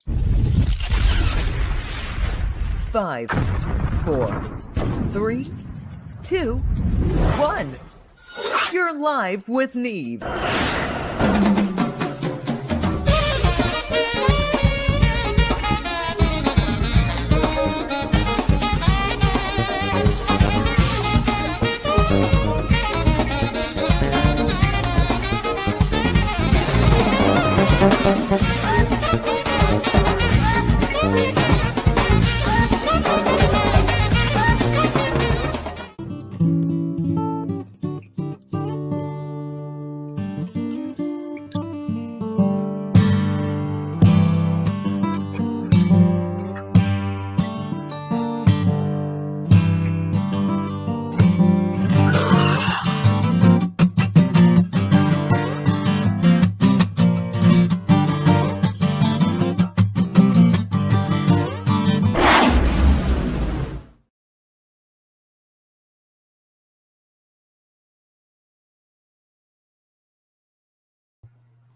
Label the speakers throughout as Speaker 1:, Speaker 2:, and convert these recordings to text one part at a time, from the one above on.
Speaker 1: 5, 4, 3, 2, 1. You're live with Neve.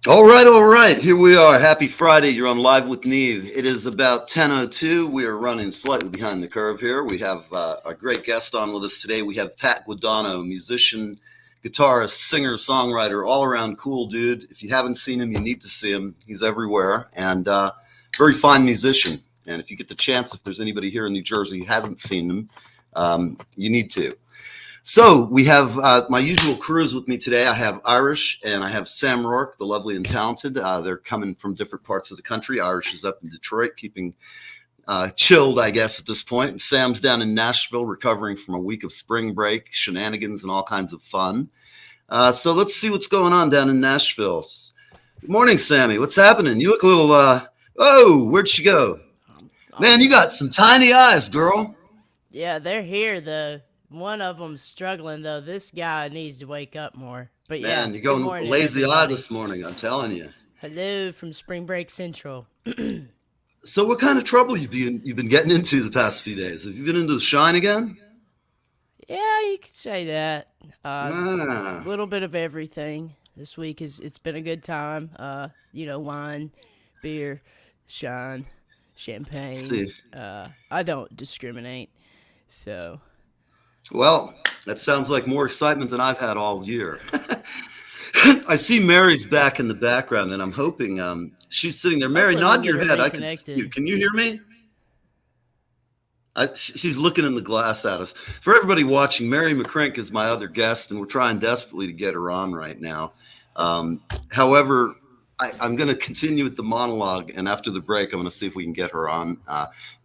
Speaker 2: All right. Here we are. Happy Friday. You're on Live with Neve. It is about 10:02. We are running slightly behind the curve here. We have a great guest on with us today. We have Pat Guadagno, musician, guitarist, singer, songwriter, all-around cool dude. If you haven't seen him, you need to see him. He's everywhere, and very fine musician. And if you get the chance, if there's anybody here in New Jersey who hasn't seen him, you need to. So we have my usual crews with me today. I have Irish and I have Sam Rourke, the lovely and talented. They're coming from different parts of the country. Irish is up in Detroit, keeping chilled, I guess, at this point. And Sam's down in Nashville, recovering from a week of spring break, shenanigans, and all kinds of fun. So let's see what's going on down in Nashville. Good morning, Sammy. What's happening? You look a little, oh, where'd she go? Man, you got some tiny eyes, girl.
Speaker 3: Yeah, they're here, though. One of them's struggling, though. This guy needs to wake up more. But yeah,
Speaker 2: man, you're going lazy eye this morning, I'm telling you.
Speaker 3: Hello from Spring Break Central.
Speaker 2: So what kind of trouble you've been getting into the past few days? Have you been into the shine again?
Speaker 3: Yeah, you could say that. A little bit of everything. This week it's been a good time. Wine, beer, shine, champagne. I don't discriminate. So
Speaker 2: well, that sounds like more excitement than I've had all year. I see Mary's back in the background, and I'm hoping she's sitting there. Mary, nod your head. I can see you. Can you hear me? She's looking in the glass at us. For everybody watching, Mary McCrink is my other guest, and we're trying desperately to get her on right now. However, I'm going to continue with the monologue, and after the break, I'm going to see if we can get her on.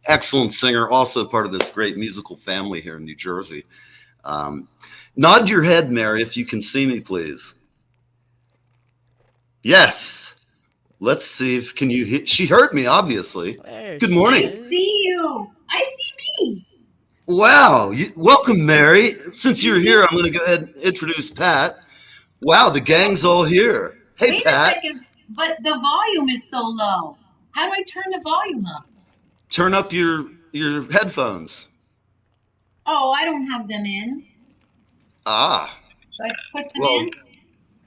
Speaker 2: Excellent singer, also part of this great musical family here in New Jersey. Nod your head, Mary, if you can see me, please. Yes. Let's see if can you hear. She heard me, obviously. Good morning.
Speaker 4: I see you. I see me.
Speaker 2: Wow. Welcome, Mary. Since you're here, I'm going to go ahead and introduce Pat. Wow, the gang's all here. Hey,
Speaker 4: Wait
Speaker 2: Pat.
Speaker 4: a second, but the volume is so low. How do I turn the volume up?
Speaker 2: Turn up your headphones.
Speaker 4: Oh, I don't have them in.
Speaker 2: Ah.
Speaker 4: Should I put them in?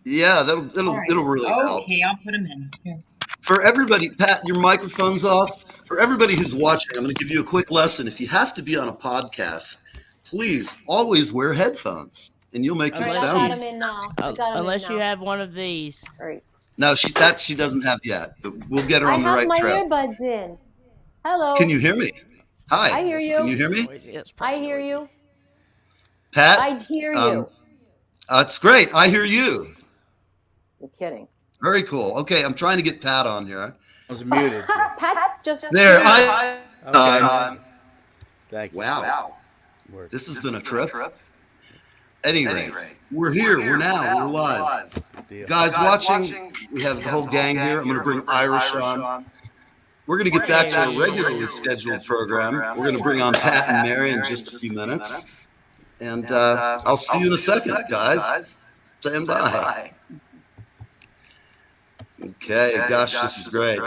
Speaker 2: Yeah, it'll really help.
Speaker 4: Okay, I'll put them in. Here.
Speaker 2: For everybody, Pat, your microphone's off. For everybody who's watching, I'm going to give you a quick lesson. If you have to be on a podcast, please always wear headphones, and you'll make your sound.
Speaker 5: I got them in now.
Speaker 3: Unless you have one of these.
Speaker 5: All right.
Speaker 2: No, she doesn't have yet, but we'll get her on the right track.
Speaker 5: I have my earbuds in. Hello.
Speaker 2: Can you hear me? Hi.
Speaker 5: I hear you.
Speaker 2: Can you hear me?
Speaker 5: I hear you.
Speaker 2: Pat?
Speaker 5: I hear you.
Speaker 2: It's great. I hear you.
Speaker 5: You're kidding.
Speaker 2: Very cool. Okay, I'm trying to get Pat on here.
Speaker 6: I was muted.
Speaker 5: Pat's just
Speaker 2: there.
Speaker 6: Thank you.
Speaker 2: Wow. This has been a trip. At any rate, we're here. We're live. Guys watching, we have the whole gang here. I'm going to bring Irish on. We're going to get back to our regularly scheduled program. We're going to bring on Pat and Mary in just a few minutes. And I'll see you in a second, guys. Stand by. Okay, gosh, this is great.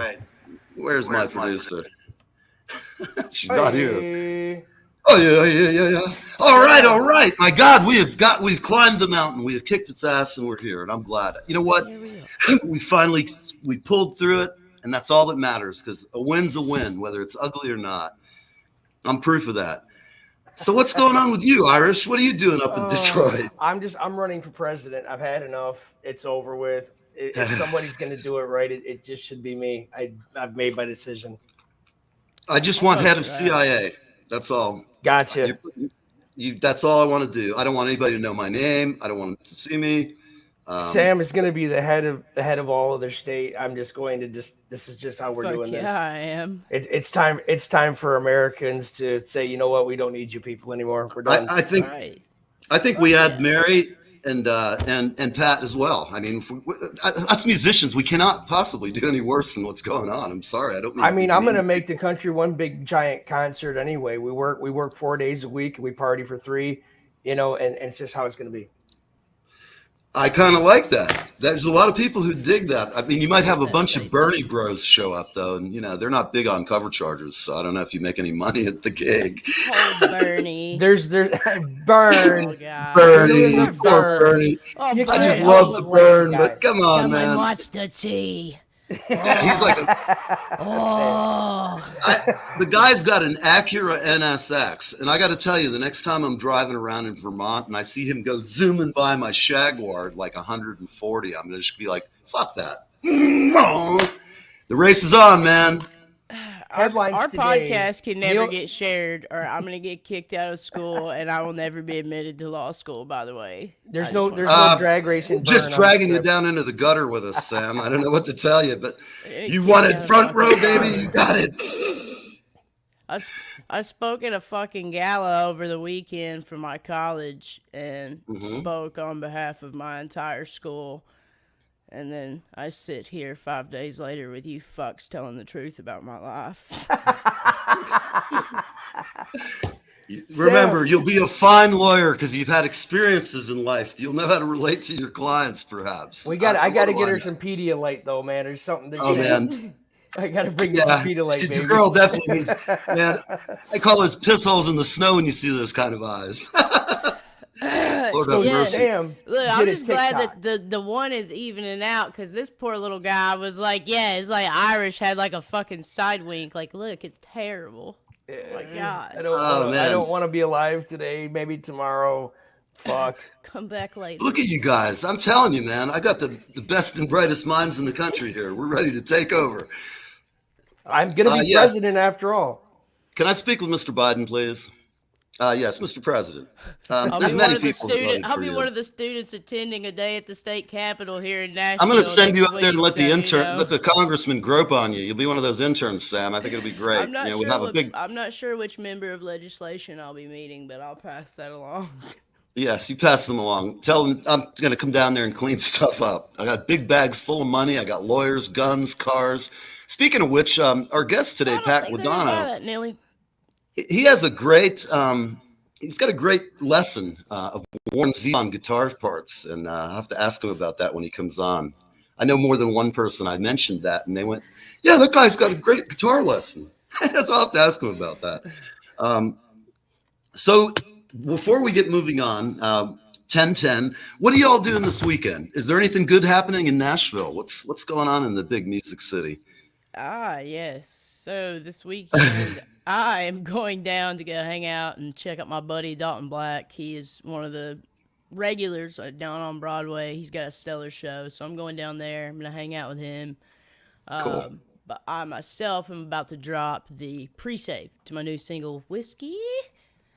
Speaker 2: Where's my producer? She's not here. Oh, yeah. All right. My God, we've climbed the mountain. We have kicked its ass, and we're here, and I'm glad. You know what? We pulled through it. and that's all that matters, because a win's a win, whether it's ugly or not. I'm proof of that. So what's going on with you, Irish? What are you doing up in Detroit?
Speaker 6: I'm running for president. I've had enough. It's over with. If somebody's going to do it right, it just should be me. I've made my decision.
Speaker 2: I just want head of CIA. That's all.
Speaker 6: Gotcha.
Speaker 2: That's all I want to do. I don't want anybody to know my name. I don't want them to see me.
Speaker 6: Sam is going to be the head of all of their state. I'm just going to this is just how we're doing this.
Speaker 3: Yeah, I am.
Speaker 6: It's time for Americans to say, you know what, we don't need you people anymore. We're done.
Speaker 2: I think we add Mary and Pat as well. I mean, us musicians, we cannot possibly do any worse than what's going on. I'm sorry, I don't mean.
Speaker 6: I mean, I'm going to make the country one big giant concert anyway. We work 4 days a week and we party for 3, and it's just how it's going to be.
Speaker 2: I kind of like that. There's a lot of people who dig that. I mean, you might have a bunch of Bernie bros show up, though, and, they're not big on cover charges, so I don't know if you make any money at the gig.
Speaker 3: Oh, Bernie.
Speaker 6: There's Burn.
Speaker 3: Oh, God.
Speaker 2: Bernie, poor Bernie.
Speaker 3: Oh,
Speaker 2: I just love the burn, but come on, man.
Speaker 3: What's the tea?
Speaker 2: He's like the guy's got an Acura NSX, and I got to tell you, the next time I'm driving around in Vermont and I see him go zooming by my Jaguar like 140, I'm gonna just be like, "Fuck that!" The race is on, man.
Speaker 6: Headlines
Speaker 3: Our
Speaker 6: today.
Speaker 3: podcast can never get shared, or I'm going to get kicked out of school, and I will never be admitted to law school, by the way.
Speaker 6: There's no drag racing.
Speaker 2: Just dragging you down into the gutter with us, Sam. I don't know what to tell you, but you wanted front row, baby. You got it.
Speaker 3: I spoke at a fucking gala over the weekend for my college and spoke on behalf of my entire school. And then I sit here 5 days later with you fucks telling the truth about my life.
Speaker 2: Remember, you'll be a fine lawyer because you've had experiences in life. You'll know how to relate to your clients, perhaps.
Speaker 6: I got to get her some Pedialyte, though, man. There's something.
Speaker 2: Man.
Speaker 6: I got to bring you some Pedialyte, baby.
Speaker 2: The girl definitely needs, man. I call those piss holes in the snow when you see those kind of eyes. Lord have mercy.
Speaker 6: Damn.
Speaker 3: Look, I'm just glad that the one is evening out, because this poor little guy was like, it's like Irish had like a fucking side wink. Like, look, it's terrible. Oh my gosh.
Speaker 6: I don't want to be alive today. Maybe tomorrow. Fuck.
Speaker 3: Come back later.
Speaker 2: Look at you guys. I'm telling you, man. I got the best and brightest minds in the country here. We're ready to take over.
Speaker 6: I'm going to be president after all.
Speaker 2: Can I speak with Mr. Biden, please? Yes, Mr. President.
Speaker 3: There's many people. I'll be one of the students attending a day at the state capitol here in Nashville.
Speaker 2: I'm going to send you up there and let the congressman grope on you. You'll be one of those interns, Sam. I think it'll be great.
Speaker 3: I'm not sure which member of legislation I'll be meeting, but I'll pass that along.
Speaker 2: Yes, you pass them along. Tell them I'm going to come down there and clean stuff up. I got big bags full of money. I got lawyers, guns, cars. Speaking of which, our guest today, Pat Guadagno, he has a great, he's got a great lesson of Warren Z on guitar parts, and I'll have to ask him about that when he comes on. I know more than one person I mentioned that, and they went, yeah, that guy's got a great guitar lesson. So I'll have to ask him about that. So before we get moving on, 10-10, what are y'all doing this weekend? Is there anything good happening in Nashville? What's going on in the big music city?
Speaker 3: Yes. So this weekend, I am going down to go hang out and check out my buddy Dalton Black. He is one of the regulars down on Broadway. He's got a stellar show, so I'm going down there. I'm going to hang out with him.
Speaker 2: Cool.
Speaker 3: But I myself am about to drop the pre-save to my new single, Whiskey.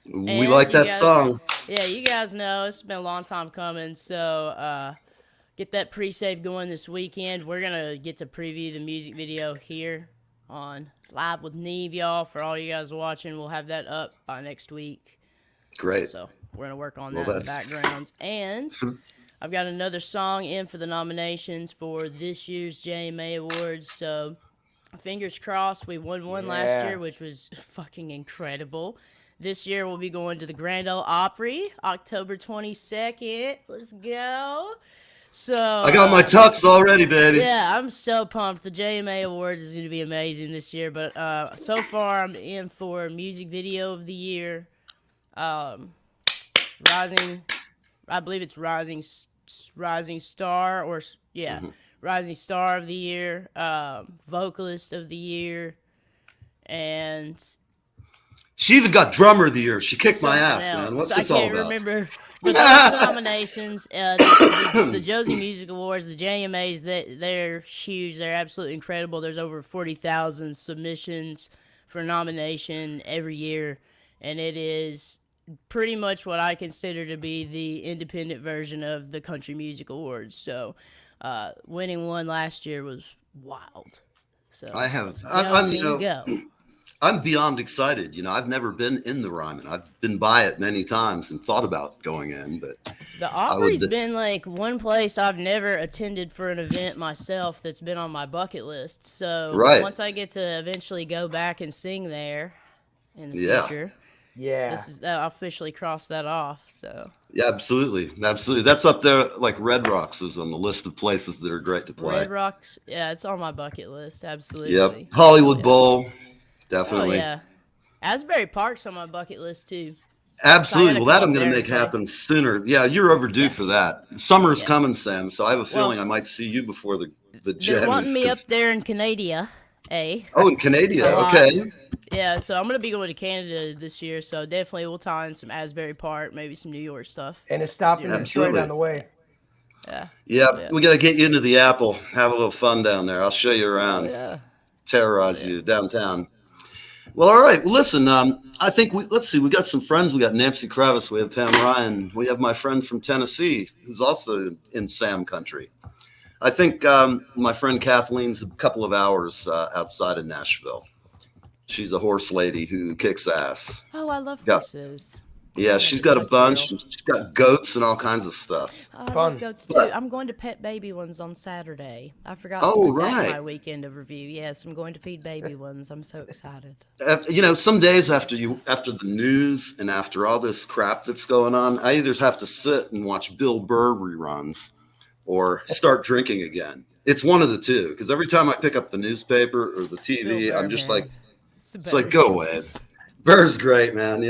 Speaker 2: We like that song.
Speaker 3: Yeah, you guys know it's been a long time coming, so get that pre-save going this weekend. We're going to get to preview the music video here on Live with Neve, y'all. For all you guys watching, we'll have that up by next week.
Speaker 2: Great.
Speaker 3: So we're going to work on that in the background. And I've got another song in for the nominations for this year's JMA Awards. So fingers crossed. We won one last year, which was fucking incredible. This year we'll be going to the Grand Ole Opry, October 22nd. Let's go. So
Speaker 2: I got my tux already, baby.
Speaker 3: Yeah, I'm so pumped. The JMA Awards is going to be amazing this year. But so far, I'm in for Music Video of the Year. Rising, I believe it's Rising Star, or Rising Star of the Year, Vocalist of the Year, and
Speaker 2: she even got Drummer of the Year. She kicked my ass,
Speaker 3: else.
Speaker 2: man. What's
Speaker 3: I
Speaker 2: this all
Speaker 3: can't
Speaker 2: about?
Speaker 3: remember. But those nominations, the Josie Music Awards, the JMAs, they're huge. They're absolutely incredible. There's over 40,000 submissions for nomination every year, and it is pretty much what I consider to be the independent version of the Country Music Awards. So winning one last year was wild. So
Speaker 2: I'm beyond excited. I've never been in the Ryman. I've been by it many times and thought about going in, but
Speaker 3: the Opry's been like one place I've never attended for an event myself that's been on my bucket list. So once I get to eventually go back and sing there in the future, I'll officially cross that off. So
Speaker 2: yeah, absolutely. That's up there like Red Rocks is on the list of places that are great to play.
Speaker 3: Red Rocks, yeah, it's on my bucket list. Absolutely.
Speaker 2: Yep. Hollywood Bowl. Definitely.
Speaker 3: Oh, yeah. Asbury Park's on my bucket list, too.
Speaker 2: Absolutely. Well, that I'm going to make happen sooner. Yeah, you're overdue for that. Summer's coming, Sam, so I have a feeling I might see you before the Gems.
Speaker 3: They're wanting me up there in Canada, eh?
Speaker 2: Oh, in Canada. Okay.
Speaker 3: Yeah, so I'm going to be going to Canada this year, so definitely we'll tie in some Asbury Park, maybe some New York stuff.
Speaker 6: And a stop in Detroit on the way.
Speaker 2: Yeah, we got to get you into the Apple. Have a little fun down there. I'll show you around. Terrorize you downtown. Well, all right. Well, listen, I think let's see. We got some friends. We got Nancy Kravis. We have Pam Ryan. We have my friend from Tennessee, who's also in Sam country. I think my friend Kathleen's a couple of hours outside of Nashville. She's a horse lady who kicks ass.
Speaker 3: Oh, I love horses.
Speaker 2: Yeah, she's got a bunch. She's got goats and all kinds of stuff.
Speaker 3: I love goats too. I'm going to pet baby ones on Saturday. I forgot to put that in my weekend of review. Yes, I'm going to feed baby ones. I'm so excited.
Speaker 2: Some days after the news and after all this crap that's going on, I either have to sit and watch Bill Burr reruns or start drinking again. It's one of the two, because every time I pick up the newspaper or the TV, I'm just like, it's like, go away. Burr's great, man.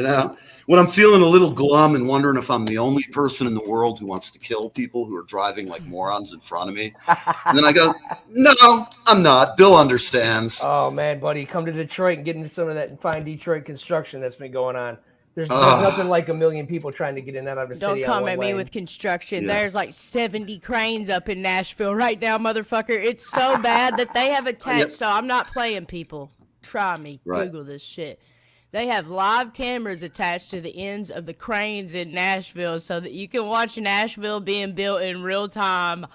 Speaker 2: When I'm feeling a little glum and wondering if I'm the only person in the world who wants to kill people who are driving like morons in front of me, and then I go, no, I'm not. Bill understands.
Speaker 6: Oh man, buddy, come to Detroit and get into some of that fine Detroit construction that's been going on. There's nothing like a million people trying to get in and out of the city.
Speaker 3: Don't come at me with construction. Yeah. There's like 70 cranes up in Nashville right now, motherfucker. It's so bad that they have attached. So I'm not playing, people. Try me. Google this shit. They have live cameras attached to the ends of the cranes in Nashville so that you can watch Nashville being built in real time.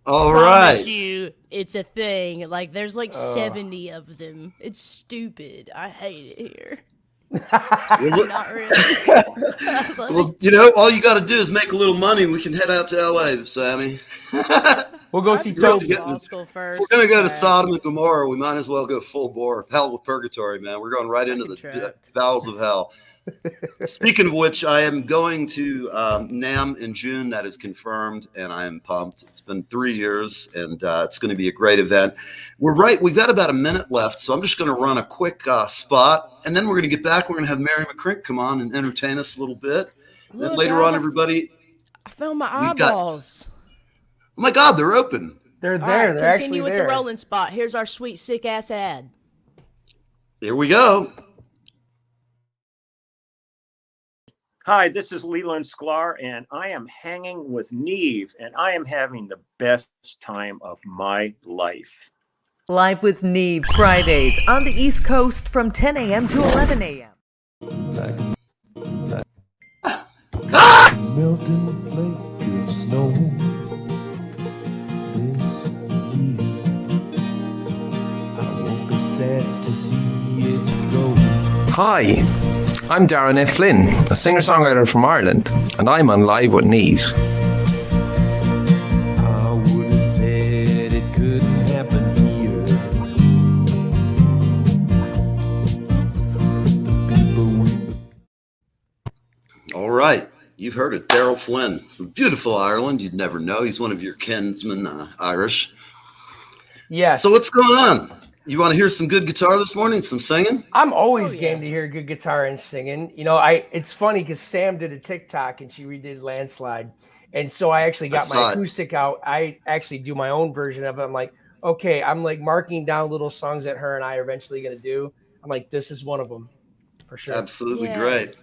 Speaker 2: All right.
Speaker 3: You, it's a thing. Like, there's like 70 of them. It's stupid. I hate it here. Not really.
Speaker 2: Well, all you got to do is make a little money. We can head out to LA, Sammy.
Speaker 6: We'll go see Toby.
Speaker 3: If we're
Speaker 2: going to go to Sodom and Gomorrah, we might as well go full bore. Hell with purgatory, man. We're going right into the bowels of hell. Speaking of which, I am going to NAMM in June. That is confirmed, and I am pumped. It's been 3 years, and it's going to be a great event. We've got about a minute left, so I'm just going to run a quick spot, and then we're going to get back. We're going to have Mary McCrink come on and entertain us a little bit.
Speaker 3: Look,
Speaker 2: and later on, everybody.
Speaker 3: I found my eyeballs.
Speaker 2: Oh my God, they're open.
Speaker 6: They're there.
Speaker 3: Right,
Speaker 6: they're
Speaker 3: continue with
Speaker 6: there.
Speaker 3: the rolling spot. Here's our sweet, sick-ass ad.
Speaker 2: Here we go.
Speaker 7: Hi, this is Leland Sklar, and I am hanging with Neve, and I am having the best time of my life.
Speaker 1: Live with Neve, Fridays on the East Coast from 10 a.m. to 11 a.m.
Speaker 8: Melting flake of snow this year. I won't be sad to see it go.
Speaker 9: Hi, I'm Darren F. Flynn, a singer-songwriter from Ireland, and I'm on Live with Neve.
Speaker 8: I would have said it couldn't happen here.
Speaker 2: All right. You've heard of Daryl Flynn from beautiful Ireland. You'd never know. He's one of your kinsmen, Irish.
Speaker 6: Yes.
Speaker 2: So what's going on? You want to hear some good guitar this morning? Some singing?
Speaker 6: I'm always game to hear good guitar and singing. It's funny because Sam did a TikTok and she redid Landslide. And so I actually got my
Speaker 2: saw it.
Speaker 6: acoustic out. I actually do my own version of it. I'm like, okay, I'm like marking down little songs that her and I are eventually going to do. I'm like, this is one of them for sure.
Speaker 2: Absolutely great.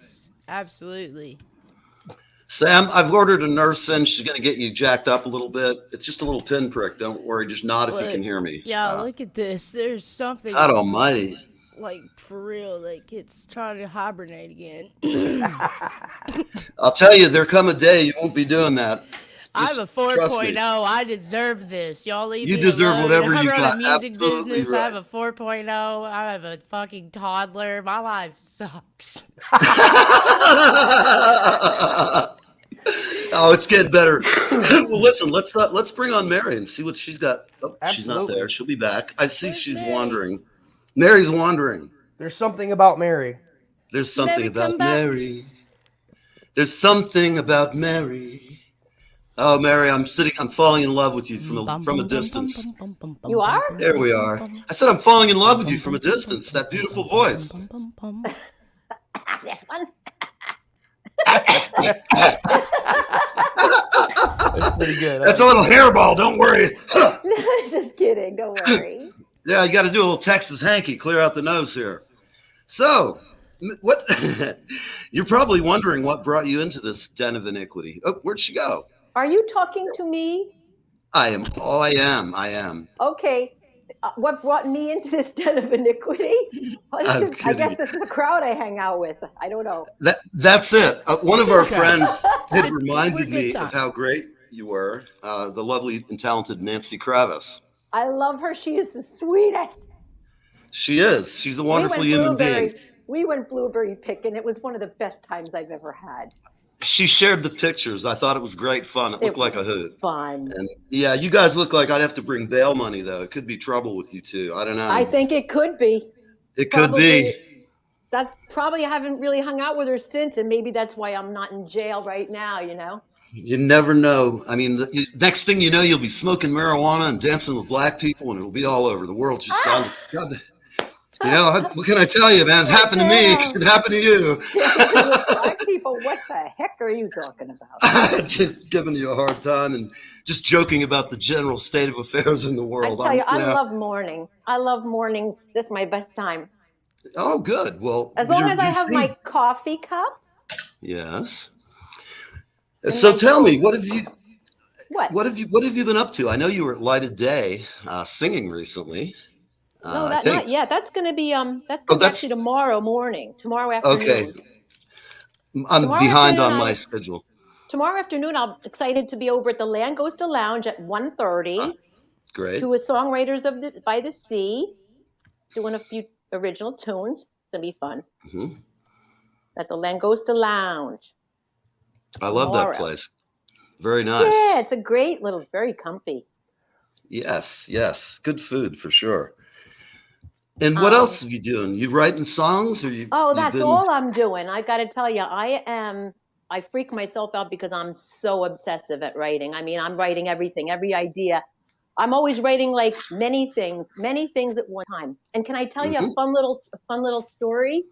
Speaker 3: Absolutely.
Speaker 2: Sam, I've ordered a nurse in. She's going to get you jacked up a little bit. It's just a little pinprick. Don't worry. Just nod if you can hear me.
Speaker 3: Yeah, look at this. There's something.
Speaker 2: God almighty.
Speaker 3: Like, for real. Like, it's trying to hibernate again.
Speaker 2: I'll tell you, there come a day you won't be doing that.
Speaker 3: I have a 4.0. I deserve this. Y'all leave me
Speaker 2: You deserve
Speaker 3: alone.
Speaker 2: whatever
Speaker 3: I
Speaker 2: you
Speaker 3: run
Speaker 2: got.
Speaker 3: a music
Speaker 2: Absolutely
Speaker 3: business.
Speaker 2: right.
Speaker 3: I have a 4.0. I have a fucking toddler. My life sucks.
Speaker 2: Oh, it's getting better. Well, listen, let's bring on Mary and see what she's got. Oh, she's not there. She'll be back. I see she's wandering. Mary's wandering.
Speaker 6: There's something about Mary.
Speaker 2: There's something about Mary. There's something about Mary. Oh, Mary, I'm falling in love with you from a distance.
Speaker 5: You are?
Speaker 2: There we are. I said I'm falling in love with you from a distance. That beautiful voice.
Speaker 5: This one.
Speaker 6: That's pretty good.
Speaker 2: That's a little hairball. Don't worry.
Speaker 5: Just kidding. Don't worry.
Speaker 2: Yeah, you got to do a little Texas hanky, clear out the nose here. So, what? You're probably wondering what brought you into this den of iniquity. Oh, where'd she go?
Speaker 5: Are you talking to me?
Speaker 2: I am. Oh, I am.
Speaker 5: Okay. What brought me into this den of iniquity? I guess this is a crowd I hang out with. I don't know.
Speaker 2: That's it. One of our friends did reminded me of how great you were, the lovely and talented Nancy Kravis.
Speaker 5: I love her. She is the sweetest.
Speaker 2: She is. She's a wonderful human being.
Speaker 5: We went blueberry picking. It was one of the best times I've ever had.
Speaker 2: She shared the pictures. I thought it was great fun. It looked like a hoot.
Speaker 5: Fun.
Speaker 2: And yeah, you guys look like I'd have to bring bail money, though. It could be trouble with you two. I don't know.
Speaker 5: I think it could be.
Speaker 2: It could be.
Speaker 5: That's probably I haven't really hung out with her since, and maybe that's why I'm not in jail right now, you know?
Speaker 2: You never know. I mean, next thing you know, you'll be smoking marijuana and dancing with black people, and it'll be all over. The world's just gone. You know, what can I tell you, man? It happened to me. It could happen to you.
Speaker 5: Black people, what the heck are you talking about?
Speaker 2: Just giving you a hard time and just joking about the general state of affairs in the world.
Speaker 5: I tell you, I love mourning. I love mornings. This is my best time.
Speaker 2: Oh, good. Well,
Speaker 5: as long as I have my coffee cup.
Speaker 2: Yes. So tell me, what have you been up to? I know you were at Light of Day singing recently.
Speaker 5: No, not yet. That's going to be actually tomorrow morning, tomorrow afternoon.
Speaker 2: Okay, I'm behind on my schedule.
Speaker 5: Tomorrow afternoon, I'm excited to be over at the Langosta Lounge at 1:30.
Speaker 2: Great.
Speaker 5: To a Songwriters by the Sea, doing a few original tunes. It's going to be fun. Mm-hmm. At the Langosta Lounge.
Speaker 2: I love that place. Very nice.
Speaker 5: Yeah, it's a great little, very comfy.
Speaker 2: Yes. Good food for sure. And what else are you doing? You writing songs, or you?
Speaker 5: Oh, that's all I'm doing. I got to tell you, I freak myself out because I'm so obsessive at writing. I mean, I'm writing everything, every idea. I'm always writing like many things at one time. And can I tell you a fun little story?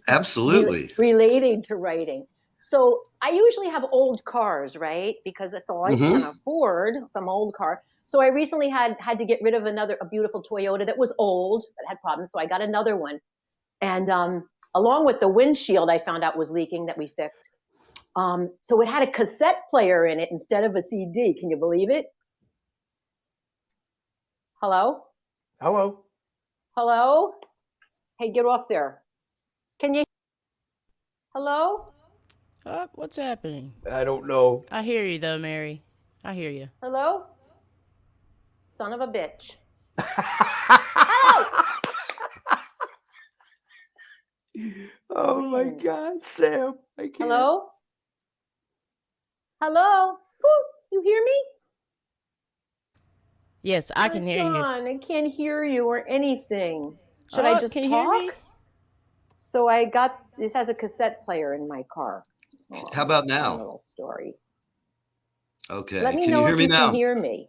Speaker 2: Absolutely.
Speaker 5: Relating to writing. So I usually have old cars, right? Because that's all I can afford, some old car. So I recently had to get rid of a beautiful Toyota that was old, but had problems. So I got another one. And along with the windshield, I found out was leaking that we fixed. So it had a cassette player in it instead of a CD. Can you believe it? Hello? Hello? Hey, get off there. Can you? Hello?
Speaker 3: What's happening?
Speaker 6: I don't know.
Speaker 3: I hear you, though, Mary. I hear you.
Speaker 5: Hello? Son of a bitch.
Speaker 6: Oh my God, Sam. I can't.
Speaker 5: Hello? Woo, you hear me?
Speaker 3: Yes, I can hear you.
Speaker 5: I can't hear you or anything. Should I just
Speaker 3: can you
Speaker 5: talk?
Speaker 3: hear me?
Speaker 5: So this has a cassette player in my car.
Speaker 2: How about now?
Speaker 5: Little story.
Speaker 2: Okay.
Speaker 5: Let me
Speaker 2: Can
Speaker 5: know
Speaker 2: you hear
Speaker 5: if
Speaker 2: me
Speaker 5: you
Speaker 2: now?
Speaker 5: can hear me.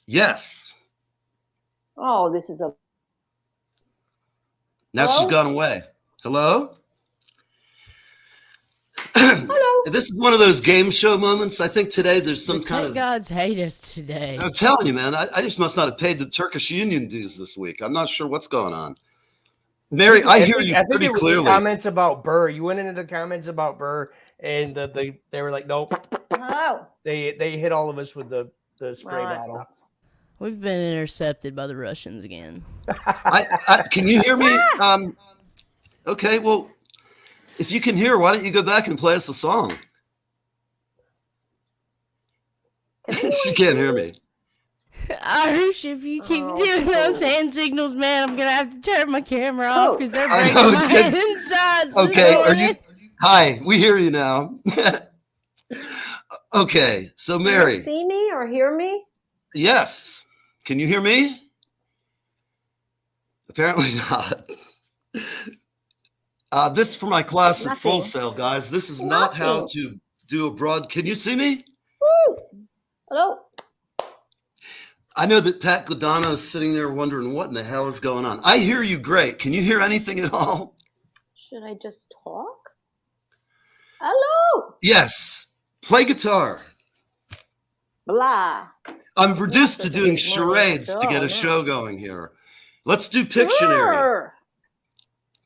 Speaker 2: Yes.
Speaker 5: Oh, this is a.
Speaker 2: Now
Speaker 5: Hello?
Speaker 2: she's gone away. Hello?
Speaker 5: Hello.
Speaker 2: This is one of those game show moments. I think today there's some
Speaker 3: The
Speaker 2: kind
Speaker 3: tech
Speaker 2: of.
Speaker 3: gods hate us today.
Speaker 2: I'm telling you, man. I just must not have paid the Turkish Union dues this week. I'm not sure what's going on. Mary, I hear you pretty clearly.
Speaker 6: Comments about Burr. You went into the comments about Burr, and they were like, nope.
Speaker 5: Oh.
Speaker 6: They hit all of us with the spray bottle.
Speaker 3: We've been intercepted by the Russians again.
Speaker 2: Can you hear me? Okay, well, if you can hear, why don't you go back and play us a song? She can't hear me.
Speaker 3: Irish, if you keep doing those hand signals, man, I'm gonna have to turn my camera off because they're breaking my insides.
Speaker 2: Okay, are you? Hi, we hear you now. Okay, so Mary,
Speaker 5: Can you see me or hear me?
Speaker 2: Yes, can you hear me? Apparently not. This is for my class at Full Sail, guys. This is not how to do a broad. Can you see me?
Speaker 5: Woo! Hello.
Speaker 2: I know that Pat Guadagno is sitting there wondering what in the hell is going on. I hear you great. Can you hear anything at all?
Speaker 5: Should I just talk? Hello.
Speaker 2: Yes. Play guitar.
Speaker 5: Blah.
Speaker 2: I'm reduced to doing charades to get a show going here. Let's do Pictionary.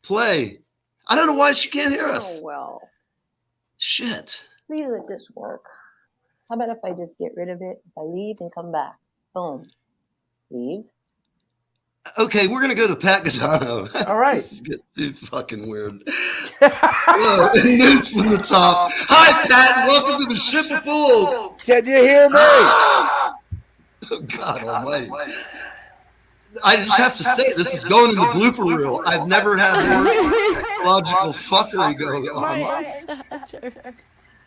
Speaker 2: Play. I don't know why she can't hear us.
Speaker 5: Oh, well.
Speaker 2: Shit.
Speaker 5: Please let this work. How about if I just get rid of it? If I leave and come back. Boom. Leave.
Speaker 2: Okay, we're going to go to Pat Guadagno.
Speaker 6: All right.
Speaker 2: This is getting too fucking weird. News from the top. Hi, Pat. Welcome to the Ship of Fools.
Speaker 10: Can you hear me?
Speaker 2: Oh, God almighty. I just have to say, this is going in the blooper reel. I've never had more logical fuckery going on.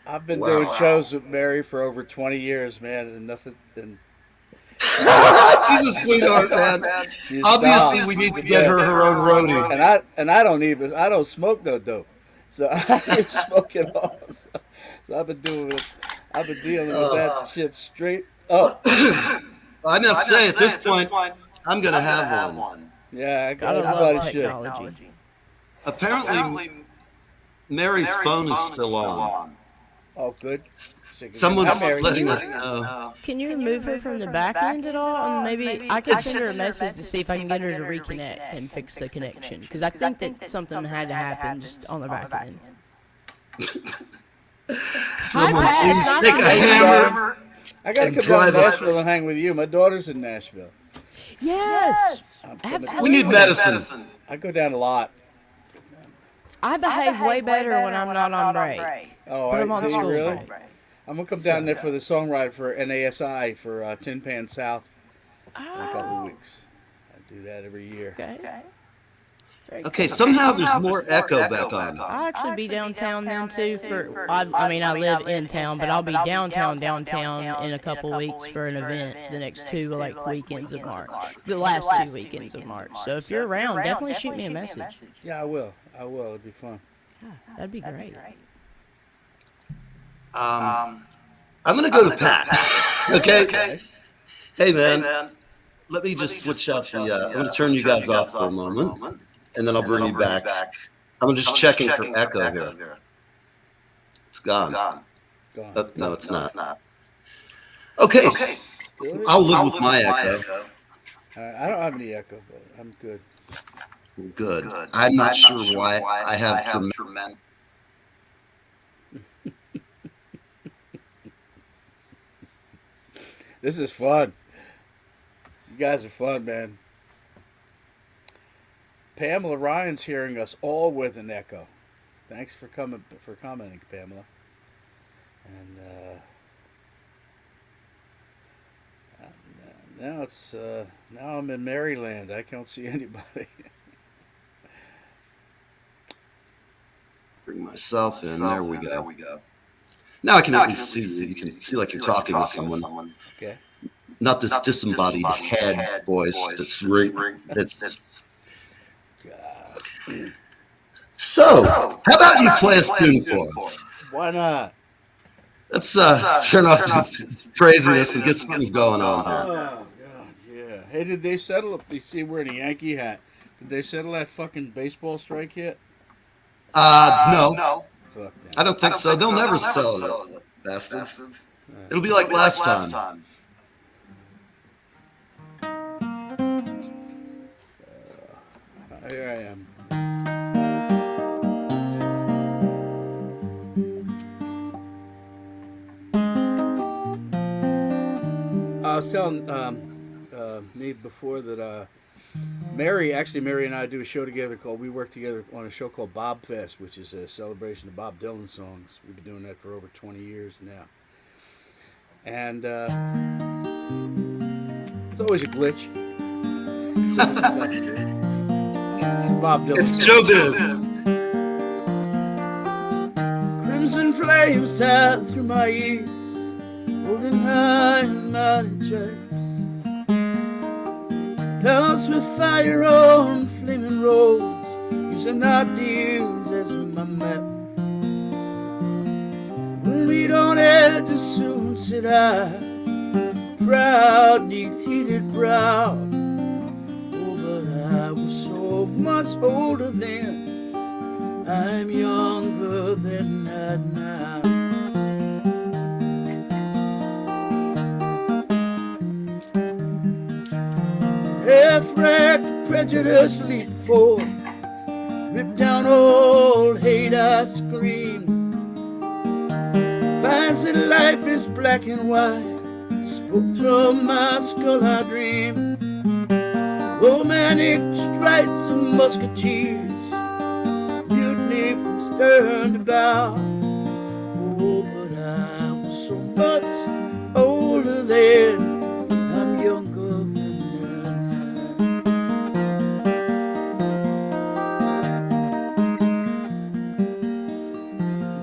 Speaker 10: I've been doing shows with Mary for over 20 years, man, and nothing. And
Speaker 2: she's a sweetheart, man. Obviously, we need to get her own roadie.
Speaker 10: And I don't smoke no dope, so I ain't smoking all. So I've been dealing with that shit straight up.
Speaker 2: I must say, at this point, I'm gonna have one.
Speaker 10: Yeah, I got
Speaker 3: everybody technology.
Speaker 2: Apparently, Mary's phone is still on.
Speaker 10: Oh, good.
Speaker 2: Someone's letting us know.
Speaker 3: Can you remove her from the back end at all? And maybe I can send her a message to see if I can get her to reconnect and fix the connection. Because I think that something had to happen just on the back end.
Speaker 2: Someone please take a hammer.
Speaker 10: I gotta come down to Nashville and hang with you. My daughter's in Nashville.
Speaker 3: Yes, absolutely.
Speaker 2: We need medicine.
Speaker 10: I go down a lot.
Speaker 3: I behave way better when I'm not on break.
Speaker 10: Oh,
Speaker 3: I'm on school
Speaker 10: really?
Speaker 3: break.
Speaker 10: I'm gonna come down there for the Songwriter for NASI for Tin Pan South in a couple of weeks. I do that every year.
Speaker 2: Okay, somehow there's more echo back on.
Speaker 3: I'll actually be downtown then too I mean, I live in town, but I'll be downtown in a couple weeks for an event the next two weekends of March. The last 2 weekends of March. So if you're around, definitely shoot me a message.
Speaker 10: Yeah, I will. It'll be fun.
Speaker 3: Yeah, that'd be great.
Speaker 2: I'm gonna go to Pat. Okay. Hey man, let me just switch out the. I'm gonna turn you guys off for a moment, and then I'll bring you back. I'm just checking for echo here. It's gone. No, it's not. Okay, I'll live with my echo.
Speaker 10: I don't have any echo, but I'm good.
Speaker 2: Good. I'm not sure why I have tremendous.
Speaker 10: This is fun. You guys are fun, man. Pamela Ryan's hearing us all with an echo. Thanks for commenting, Pamela. And now I'm in Maryland. I can't see anybody.
Speaker 2: Bring myself in. There we go. Now I can at least see you. You can see like you're talking to someone.
Speaker 10: Okay.
Speaker 2: Not this disembodied head voice that's it's. So, how about you play a tune for us?
Speaker 10: Why not?
Speaker 2: Let's turn off this craziness and get something going on here.
Speaker 10: Oh God, yeah. Hey, did they settle up? You see, wearing a Yankee hat. Did they settle that fucking baseball strike yet?
Speaker 2: No.
Speaker 10: Fuck no.
Speaker 2: I don't think so. They'll never sell it, bastards. It'll be like last time.
Speaker 10: Here I am. I was telling Neve before that Mary and I do a show together we work together on a show called Bob Fest, which is a celebration of Bob Dylan songs. We've been doing that for over 20 years now. And it's always a glitch. It's Bob Dylan.
Speaker 2: It's showbiz.
Speaker 10: Crimson flames tied through my ears, holding high and mighty tracks. Bounce with fire on flaming roads, using ideals as my map. We'll meet on edges soon, said I, proud neath heated brow. Oh, but I was so much older then, I'm younger than that now. Half-wracked prejudice leap forth, rip down old hate I scream. Finds that life is black and white, spoke from my skull I dream. Romantic stripes of musketeers, mutiny from stern to bow. Oh, but I was so much older then, I'm younger than now.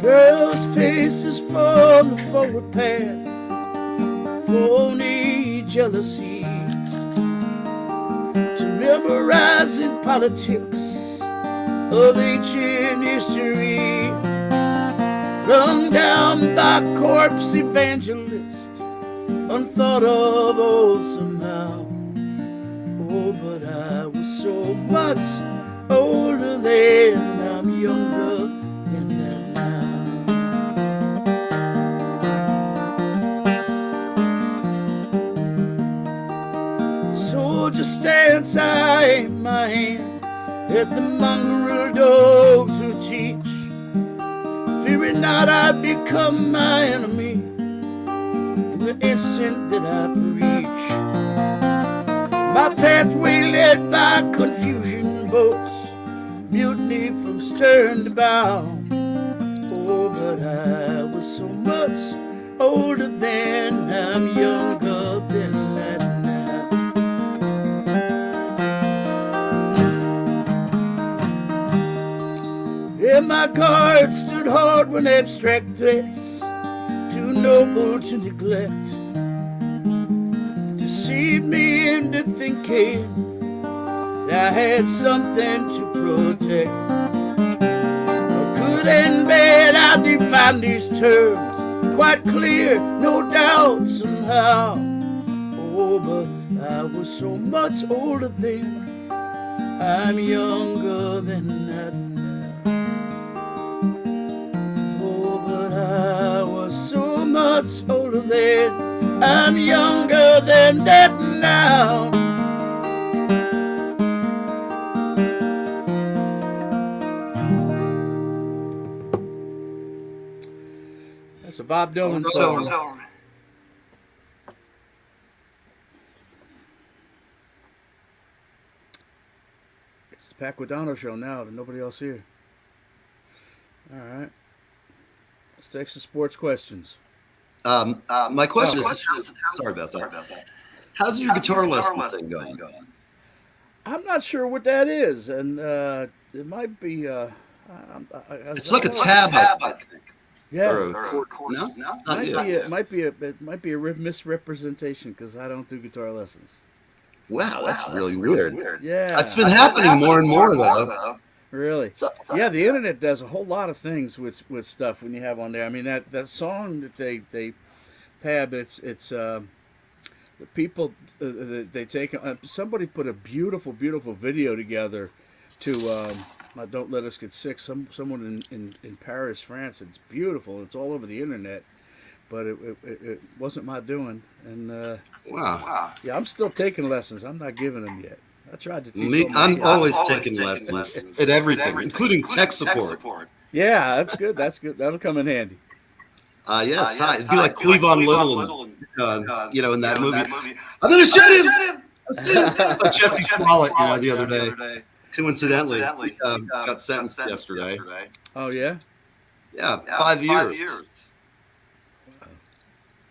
Speaker 10: Girls' faces from the forward path, phony jealousy, memorizing politics of ancient history, flung down by corpse evangelists, unthought of old somehow. Oh, but I was so much older then, I'm younger than that now. Soldier stance I aim my hand at the mongrel dogs who teach, fearing not I'd become my enemy in the instant that I preach. My pathway led by confusion boats, mutiny from stern to bow. Oh, but I was so much older then, I'm younger than that now. Yeah, my guard stood hard when abstract threats, too noble to neglect, deceived me into thinking that I had something to protect. Good and bad, I define these terms, quite clear, no doubt somehow. Oh, but I was so much older then, I'm younger than that now. Oh, but I was so much older then, I'm younger than that now. That's a Bob Dylan song. It's the Guadagno show now. There's nobody else here. All right. Let's take some sports questions.
Speaker 2: My question is, sorry about that. How's your guitar lesson thing going?
Speaker 10: I'm not sure what that is, and it might be.
Speaker 2: It's like a tab, I think.
Speaker 10: Yeah,
Speaker 2: or a chord. No,
Speaker 10: it might be a misrepresentation because I don't do guitar lessons.
Speaker 2: Wow, that's really weird.
Speaker 10: Yeah,
Speaker 2: it's been happening more and more though.
Speaker 10: Really? Yeah, the internet does a whole lot of things with stuff when you have on there. I mean that song that they tab, it's the people they take. Somebody put a beautiful video together to Don't Let Us Get Sick. Someone in Paris, France. It's beautiful. It's all over the internet, but it wasn't my doing. And
Speaker 2: Wow.
Speaker 10: yeah, I'm still taking lessons. I'm not giving them yet. I tried to teach.
Speaker 2: Me, I'm always taking lessons at everything, including tech support.
Speaker 10: Yeah, that's good. That's good. That'll come in handy.
Speaker 2: Yes, hi. It'd be like Cleavon Little, in that movie. I'm gonna shoot him. Like Jesse Smollett, the other day. Coincidentally, got sentenced yesterday.
Speaker 10: Oh yeah.
Speaker 2: Yeah, 5 years.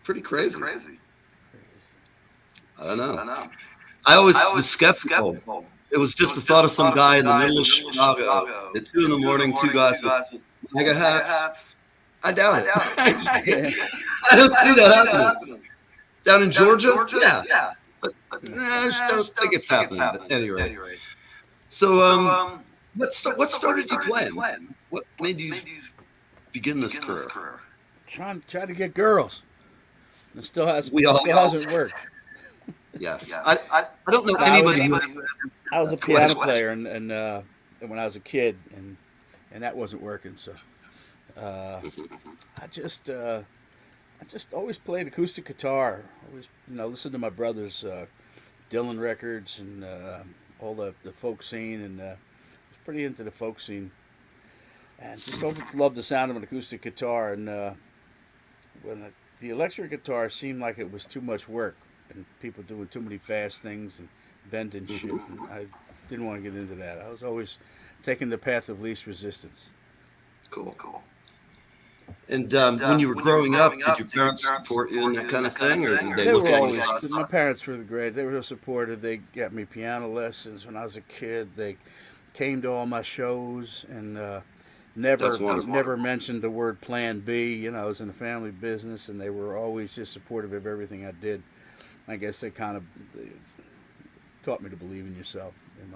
Speaker 2: Pretty crazy. I don't know. I always was skeptical. It was just the thought of some guy in the middle of Chicago at 2 a.m, 2 guys with mega hats. I doubt it. I don't see that happening. Down in Georgia? Yeah. But I just don't think it's happening. But at any rate. So, what started you playing? What made you begin this career?
Speaker 10: Trying to get girls. It still hasn't worked.
Speaker 2: Yes. I don't know anybody.
Speaker 10: I was a piano player and when I was a kid and that wasn't working. So I just always played acoustic guitar. Always listened to my brother's Dylan records and all the folk scene, and was pretty into the folk scene. And just always loved the sound of an acoustic guitar. And when the electric guitar seemed like it was too much work and people doing too many fast things and bending shit, and I didn't want to get into that. I was always taking the path of least resistance.
Speaker 2: Cool. And when you were growing up, did your parents support you in that kind of thing, or did they look at you?
Speaker 10: My parents were great. They were supportive. They got me piano lessons when I was a kid. They came to all my shows and never mentioned the word Plan B. I was in the family business, and they were always just supportive of everything I did. I guess they kind of taught me to believe in myself, and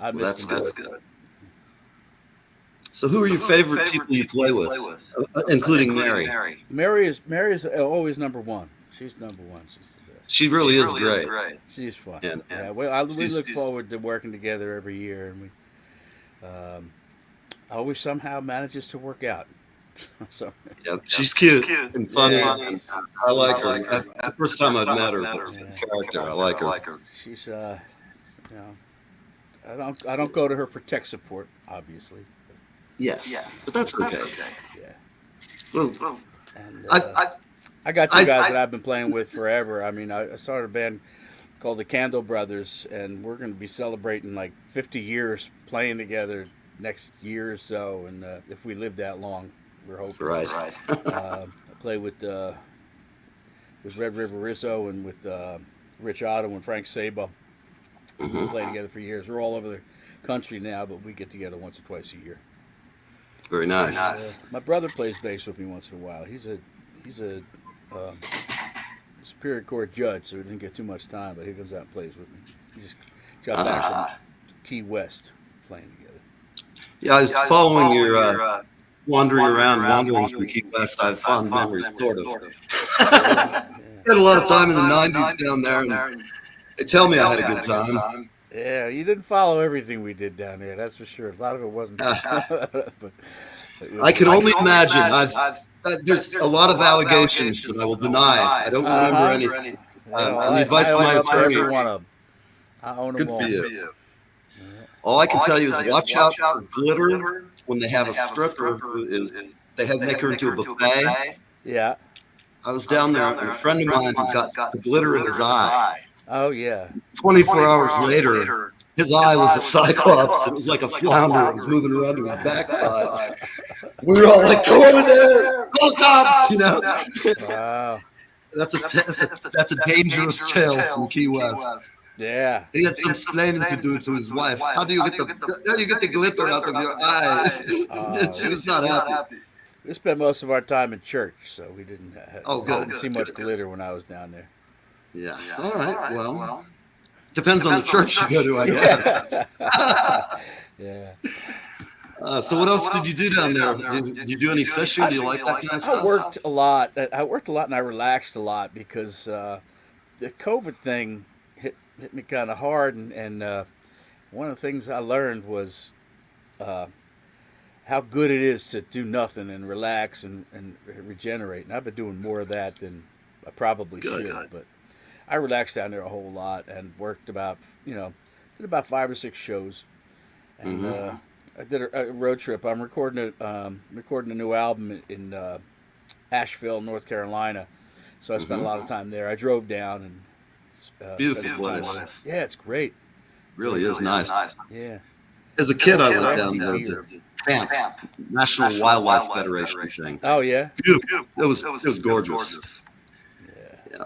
Speaker 10: I miss them.
Speaker 2: That's good. So who are your favorite people you play with, including Mary?
Speaker 10: Mary is always number one. She's number one. She's the best.
Speaker 2: She really is great.
Speaker 10: She's fun.
Speaker 2: Yeah.
Speaker 10: We look forward to working together every year, and we always somehow manages to work out. So,
Speaker 2: yep, she's cute and funny. Yeah. I like her. The first time I've met her, character, I like her.
Speaker 10: She's I don't go to her for tech support, obviously.
Speaker 2: Yes, but that's okay.
Speaker 10: Yeah.
Speaker 2: Well,
Speaker 10: and I got two guys that I've been playing with forever. I mean, I started a band called the Candle Brothers, and we're going to be celebrating like 50 years playing together next year or so. And if we live that long, we're hoping.
Speaker 2: Right.
Speaker 10: I play with Red River Rizzo and with Rich Otto and Frank Sabo. We play together for years. We're all over the country now, but we get together once or twice a year.
Speaker 2: Very nice.
Speaker 10: My brother plays bass with me once in a while. He's a Superior Court judge, so he didn't get too much time, but he comes out and plays with me. He just got back from Key West playing together.
Speaker 2: Yeah, I was following your wandering through Key West. I have fond memories, sort of. Spent a lot of time in the 90s down there, and they tell me I had a good time.
Speaker 10: Yeah, you didn't follow everything we did down there, that's for sure. A lot of it wasn't. But
Speaker 2: I can only imagine. There's a lot of allegations that I will deny. I don't remember anything. On the advice of my attorney.
Speaker 10: I own them
Speaker 2: Good
Speaker 10: all.
Speaker 2: for you. All I can tell you is watch out for glitter when they have a stripper. They make her into a buffet.
Speaker 10: Yeah.
Speaker 2: I was down there, and a friend of mine got the glitter in his eye.
Speaker 10: Oh, yeah.
Speaker 2: 24 hours later, his eye was a cyclops. It was like a flounder. It was moving around to his backside. We were all like, go over there, call cops,
Speaker 10: Wow.
Speaker 2: That's a dangerous tale from Key West.
Speaker 10: Yeah.
Speaker 2: He had some explaining to do to his wife. How do you get the glitter out of your eye? She was not happy.
Speaker 10: We spent most of our time in church, so we didn't see much glitter when I was down there.
Speaker 2: Yeah. All right. Well, depends on the church you go to, I guess.
Speaker 10: Yeah.
Speaker 2: So what else did you do down there? Did you do any fishing? Do you like that kind of stuff?
Speaker 10: I worked a lot, and I relaxed a lot because the COVID thing hit me kind of hard, and one of the things I learned was how good it is to do nothing and relax and regenerate. And I've been doing more of that than I probably should. But I relaxed down there a whole lot and worked about, did about 5 or 6 shows. And I did a road trip. I'm recording a new album in Asheville, North Carolina. So I spent a lot of time there. I drove down and
Speaker 2: beautiful place.
Speaker 10: Yeah, it's great.
Speaker 2: Really is nice.
Speaker 10: Yeah.
Speaker 2: As a kid, I went down there to camp, National Wildlife Federation thing.
Speaker 10: Oh yeah,
Speaker 2: beautiful. It was gorgeous. Yeah.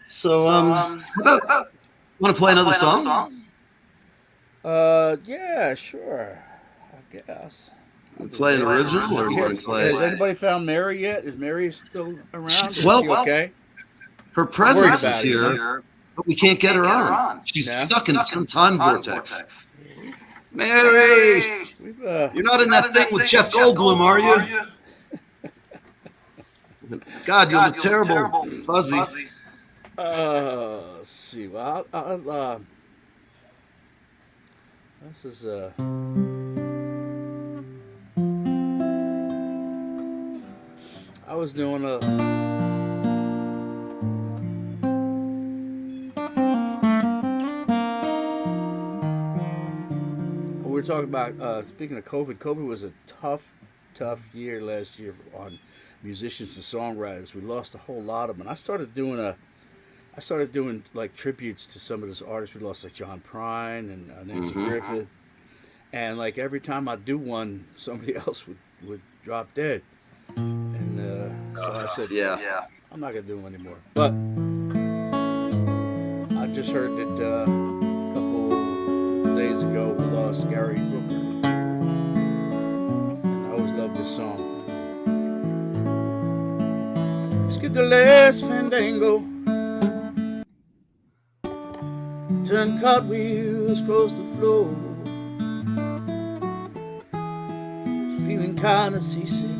Speaker 2: So, want to play another song?
Speaker 10: Yeah, sure. I guess.
Speaker 2: Play an original, or you want to play?
Speaker 10: Has anybody found Mary yet? Is Mary still around?
Speaker 2: Well,
Speaker 10: okay.
Speaker 2: Her presence is here, but we can't get her on. She's stuck in some time vortex. Mary, you're not in that thing with Jeff Goldblum, are you? God, you have a terrible fuzzy.
Speaker 10: Let's see. Well, this is I was doing we were talking about speaking of COVID. COVID was a tough year last year on musicians and songwriters. We lost a whole lot of them. And I started doing like tributes to some of those artists we lost, like John Prine and Nancy Griffith. And like every time I do one, somebody else would drop dead. And so I said,
Speaker 2: yeah,
Speaker 10: I'm not gonna do them anymore. But I just heard that a couple days ago we lost Gary Brooker, and I always loved this song. Let's get the last fandango, turn cartwheels across the floor, feeling kinda seasick.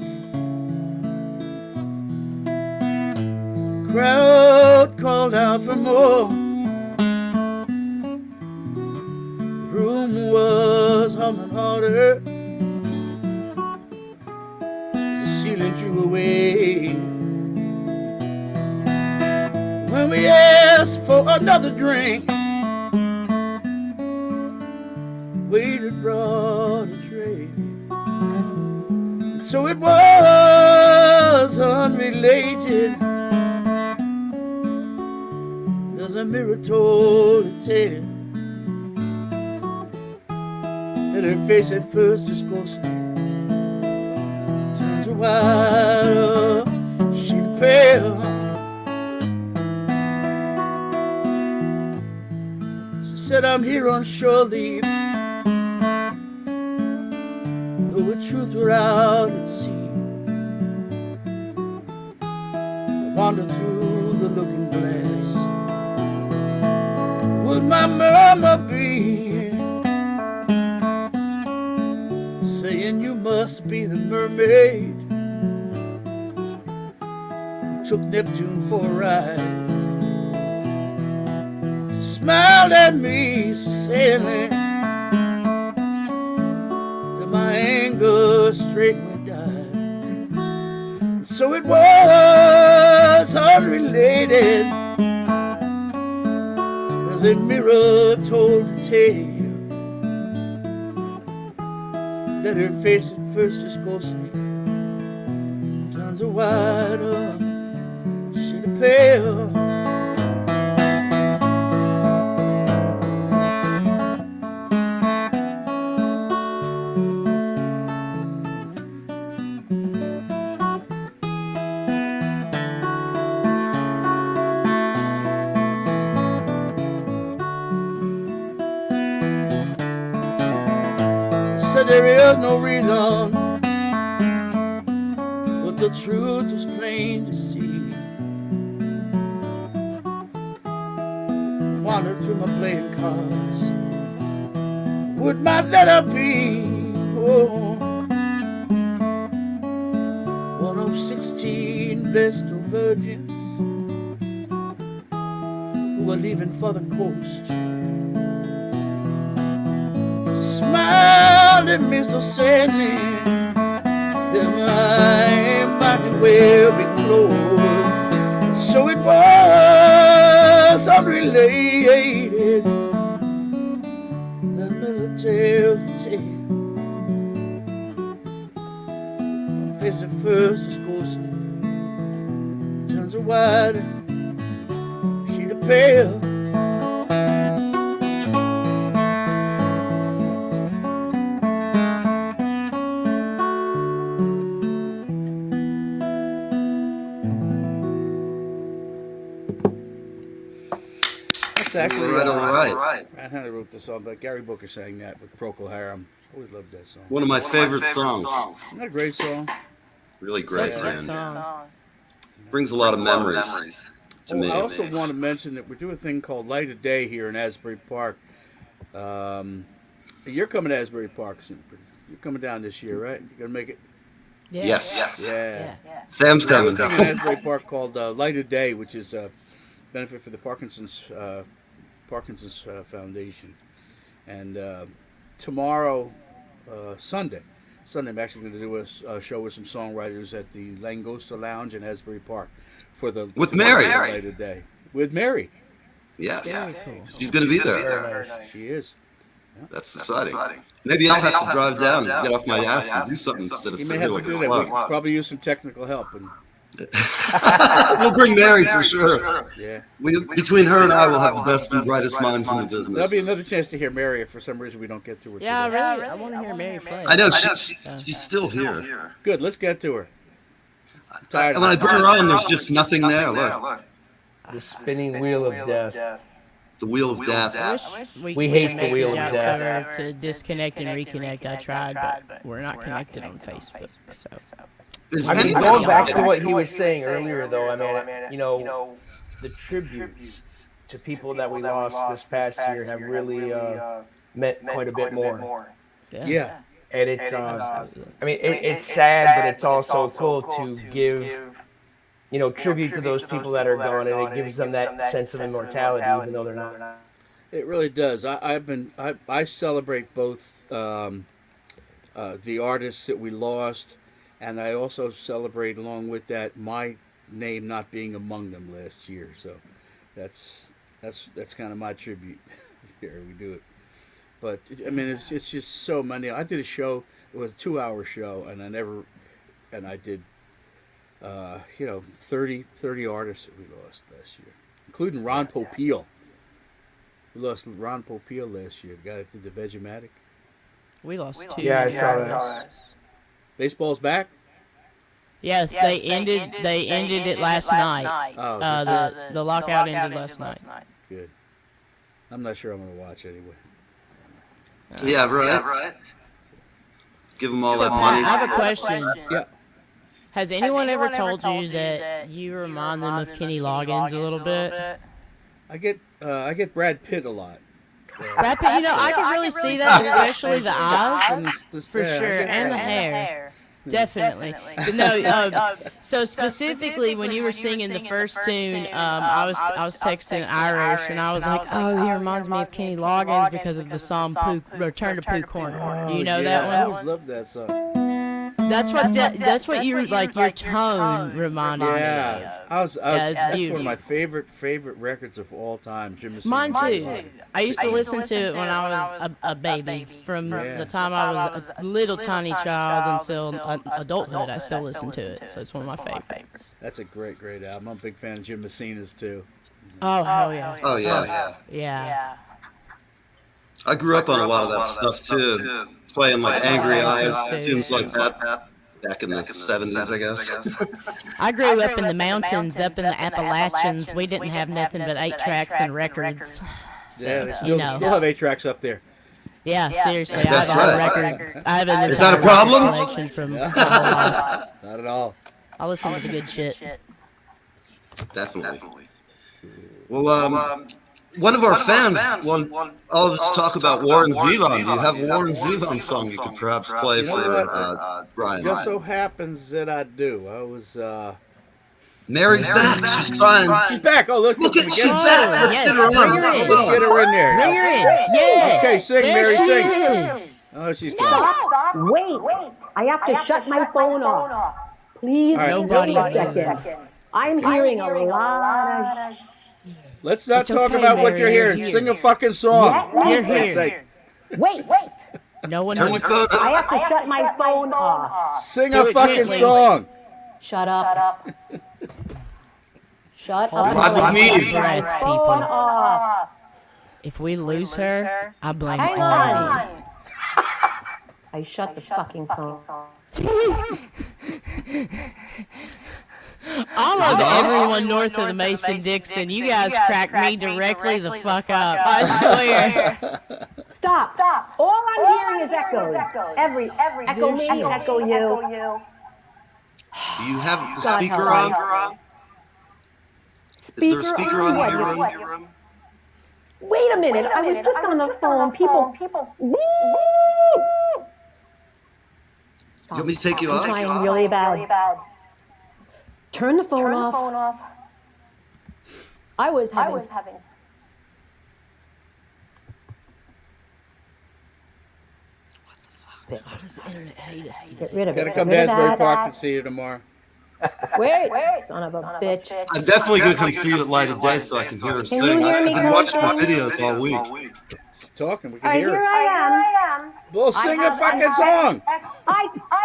Speaker 10: Crowd called out for more. Room was humming harder as the ceiling drew away. When we asked for another drink, waiter brought a tray. So it was unrelated. As a mirror told a tale that her face at first just ghostly turns her white up, she's pale. She said, I'm here on shore leave, though the truth were out at sea. I wander through the looking glass. Would my mama be saying you must be the mermaid who took Neptune for a ride? She smiled at me, saying that my anger straightway died. And so it was unrelated. The mirror told the tale that her face at first is ghostly turns her white up, she's pale. There is no reason, but the truth was plain to see. Wandered through my playing cards, would my letter be one of 16 Vestal virgins who were leaving for the coast. holding me so sadly that I might as well be closed. So it was unrelated, the military tale. My face at first is ghostly, turns a wider sheet of pale. That's actually
Speaker 2: all right.
Speaker 10: Rat Hunter wrote the song, but Gary Booker sang that with Procol Harum. Always loved that song.
Speaker 2: One of my favorite songs.
Speaker 10: Isn't that a great song?
Speaker 2: Really great,
Speaker 3: Such a
Speaker 2: man.
Speaker 3: song.
Speaker 2: Brings a lot of memories to me.
Speaker 10: I also want to mention that we do a thing called Light of Day here in Asbury Park. You're coming to Asbury Park soon. You're coming down this year, right? You're gonna make it.
Speaker 3: Yeah.
Speaker 2: Yes.
Speaker 10: Yeah.
Speaker 2: Sam's coming.
Speaker 10: There's a thing in Asbury Park called Light of Day, which is a benefit for the Parkinson's Foundation. And tomorrow, Sunday, I'm actually going to do a show with some songwriters at the Langosta Lounge in Asbury Park for the
Speaker 2: with Mary.
Speaker 10: Light of Day with Mary.
Speaker 2: Yes.
Speaker 3: Very cool.
Speaker 2: She's going to be there.
Speaker 10: She is. Yeah.
Speaker 2: That's exciting. Maybe I'll have to drive down and get off my ass and do something instead of
Speaker 10: You may
Speaker 2: sitting
Speaker 10: have
Speaker 2: here
Speaker 10: to
Speaker 2: like a
Speaker 10: do that. We
Speaker 2: slug.
Speaker 10: probably use some technical help. And
Speaker 2: We'll bring Mary for sure.
Speaker 10: yeah,
Speaker 2: Between her and I, will have the best and brightest minds in the business.
Speaker 10: that'll be another chance to hear Mary if for some reason we don't get to her.
Speaker 3: Yeah,
Speaker 10: today.
Speaker 3: really. I want to hear Mary play.
Speaker 2: I know she's still here.
Speaker 10: Good. Let's get to her.
Speaker 2: And when I bring her on, there's just nothing there. Look,
Speaker 6: The spinning wheel of death.
Speaker 2: the wheel of death.
Speaker 3: I wish
Speaker 6: We hate the wheel of
Speaker 3: out
Speaker 6: death.
Speaker 3: to her to disconnect and reconnect. I tried, but we're not connected on Facebook. So
Speaker 6: I mean, going back to what he was saying earlier, though, I mean, the tributes to people that we lost this past year have really meant quite a bit more.
Speaker 10: Yeah.
Speaker 6: And it's, I mean, it's sad, but it's also cool to give, tribute to those people that are gone, and it gives them that sense of immortality, even though they're not.
Speaker 10: It really does. I celebrate both the artists that we lost, and I also celebrate along with that my name not being among them last year. So that's kind of my tribute. Here we do it. But I mean, it's just so many. I did a show. It was a 2-hour show, and I did 30 artists that we lost last year, including Ron Popeil. We lost Ron Popeil last year, the guy that did the Vegematic.
Speaker 3: we lost two.
Speaker 6: Yeah, I saw that.
Speaker 10: Baseball's back?
Speaker 3: Yes, they ended it last night.
Speaker 10: Oh,
Speaker 3: The lockout ended last night.
Speaker 10: good. I'm not sure I'm going to watch anyway.
Speaker 2: Yeah, right. Give them all
Speaker 3: So,
Speaker 2: that
Speaker 3: Pat,
Speaker 2: money.
Speaker 3: I have a question.
Speaker 10: Yeah.
Speaker 3: Has anyone ever told you that you remind them of Kenny Loggins a little bit?
Speaker 10: I get Brad Pitt a lot.
Speaker 3: Brad Pitt, I can really see that, especially the eyes, for
Speaker 10: Yeah, I
Speaker 3: sure,
Speaker 10: get
Speaker 3: and the
Speaker 10: that.
Speaker 3: hair. Definitely. But no, so specifically when you were singing the first tune, I was texting Irish and I was like, oh, he reminds me of Kenny Loggins because of the song Return to Pooh Corner. Do you know that
Speaker 10: I
Speaker 3: one?
Speaker 10: always loved that song.
Speaker 3: That's what you like. Your tone reminded me
Speaker 10: Yeah,
Speaker 3: of.
Speaker 10: that's one of my favorite records of all time. Jim Messina.
Speaker 3: Mine too. I used to listen to it when I was a baby. From the time I was a little tiny child until adulthood, I still listen to it. So it's one of my favorites.
Speaker 10: That's a great album. I'm a big fan of Jim Messina's too.
Speaker 3: Oh, hell yeah.
Speaker 2: Oh yeah.
Speaker 3: Yeah.
Speaker 2: I grew up on a lot of that stuff too, playing like Angry Eyes, tunes like that. Back in the 70s, I guess.
Speaker 3: I grew up in the mountains, up in the Appalachians. We didn't have nothing but 8 tracks and records. So,
Speaker 10: Yeah, they still have 8 tracks up there.
Speaker 3: Yeah, seriously.
Speaker 2: That's
Speaker 3: I have a
Speaker 2: right.
Speaker 3: record. I have an
Speaker 2: Is that a
Speaker 3: entire
Speaker 2: problem?
Speaker 3: record collection from my whole life.
Speaker 10: Not at all.
Speaker 3: I listen to the good shit.
Speaker 2: Definitely. Well, one of our fans wanted all of us to talk about Warren Zevon. Do you have a Warren Zevon song you could perhaps play
Speaker 10: You know
Speaker 2: for Brian?
Speaker 10: Just so happens that I do. I was.
Speaker 2: Mary's back. She's trying.
Speaker 10: She's back. Oh, look
Speaker 2: Look at
Speaker 10: at
Speaker 2: she's back. Let's
Speaker 3: yes,
Speaker 2: get her
Speaker 3: bring her
Speaker 2: on.
Speaker 3: in.
Speaker 10: Let's get her in there.
Speaker 3: Bring her in. Yes.
Speaker 10: Okay, sing,
Speaker 3: There
Speaker 10: Mary,
Speaker 3: she
Speaker 10: sing.
Speaker 3: is.
Speaker 10: Oh, she's gone.
Speaker 5: Stop. Wait. I have to shut my phone off. Please,
Speaker 10: All right.
Speaker 3: Nobody
Speaker 5: wait a second. I'm hearing a lot of...
Speaker 10: Let's not
Speaker 3: It's
Speaker 10: talk
Speaker 3: okay,
Speaker 10: about what
Speaker 3: Mary,
Speaker 10: you're
Speaker 3: you're
Speaker 10: hearing.
Speaker 3: here.
Speaker 10: Sing a fucking song.
Speaker 3: You're
Speaker 10: For Christ's
Speaker 3: here.
Speaker 10: sake.
Speaker 5: Wait.
Speaker 3: No one
Speaker 2: Turn your
Speaker 3: knows.
Speaker 2: phone
Speaker 5: I
Speaker 2: up.
Speaker 5: have to shut my phone off.
Speaker 10: Sing
Speaker 3: Do
Speaker 10: a
Speaker 3: it
Speaker 10: fucking
Speaker 3: gently.
Speaker 10: song.
Speaker 5: Shut up. Shut
Speaker 3: Hold
Speaker 5: up.
Speaker 2: Live with
Speaker 3: on,
Speaker 2: me.
Speaker 3: hold your breath,
Speaker 5: Phone
Speaker 3: people.
Speaker 5: off.
Speaker 3: If we lose her, I blame
Speaker 5: Hang
Speaker 3: all
Speaker 5: on.
Speaker 3: of you.
Speaker 5: I shut the fucking phone.
Speaker 3: All of everyone north of the Mason-Dixon, you guys crack me directly the fuck up. I swear.
Speaker 5: Stop. All I'm hearing is echoes. Every echo me, echo you.
Speaker 2: Do you have the
Speaker 5: God
Speaker 2: speaker
Speaker 5: help
Speaker 2: on? Is there a speaker on in your room?
Speaker 5: Wait a minute. I was just on the phone. People.
Speaker 2: You want me to take you
Speaker 5: I'm
Speaker 2: off?
Speaker 5: trying really bad. Turn the phone off. I was having.
Speaker 3: Why does the internet hate us today?
Speaker 5: Get rid of it.
Speaker 10: Gotta
Speaker 5: Get
Speaker 10: come
Speaker 5: rid
Speaker 10: to
Speaker 5: of
Speaker 10: Asbury
Speaker 5: that.
Speaker 10: Park and see you tomorrow.
Speaker 5: Wait, son of a bitch.
Speaker 2: I'm definitely going to come see you at Light of Day so I can hear her sing.
Speaker 5: you hear
Speaker 2: I've
Speaker 5: me
Speaker 2: been watching her
Speaker 5: cursing?
Speaker 2: videos all week.
Speaker 10: She's talking. We
Speaker 5: All
Speaker 10: can
Speaker 5: right,
Speaker 10: hear
Speaker 5: here
Speaker 10: her.
Speaker 5: I am.
Speaker 10: Well, sing a fucking song.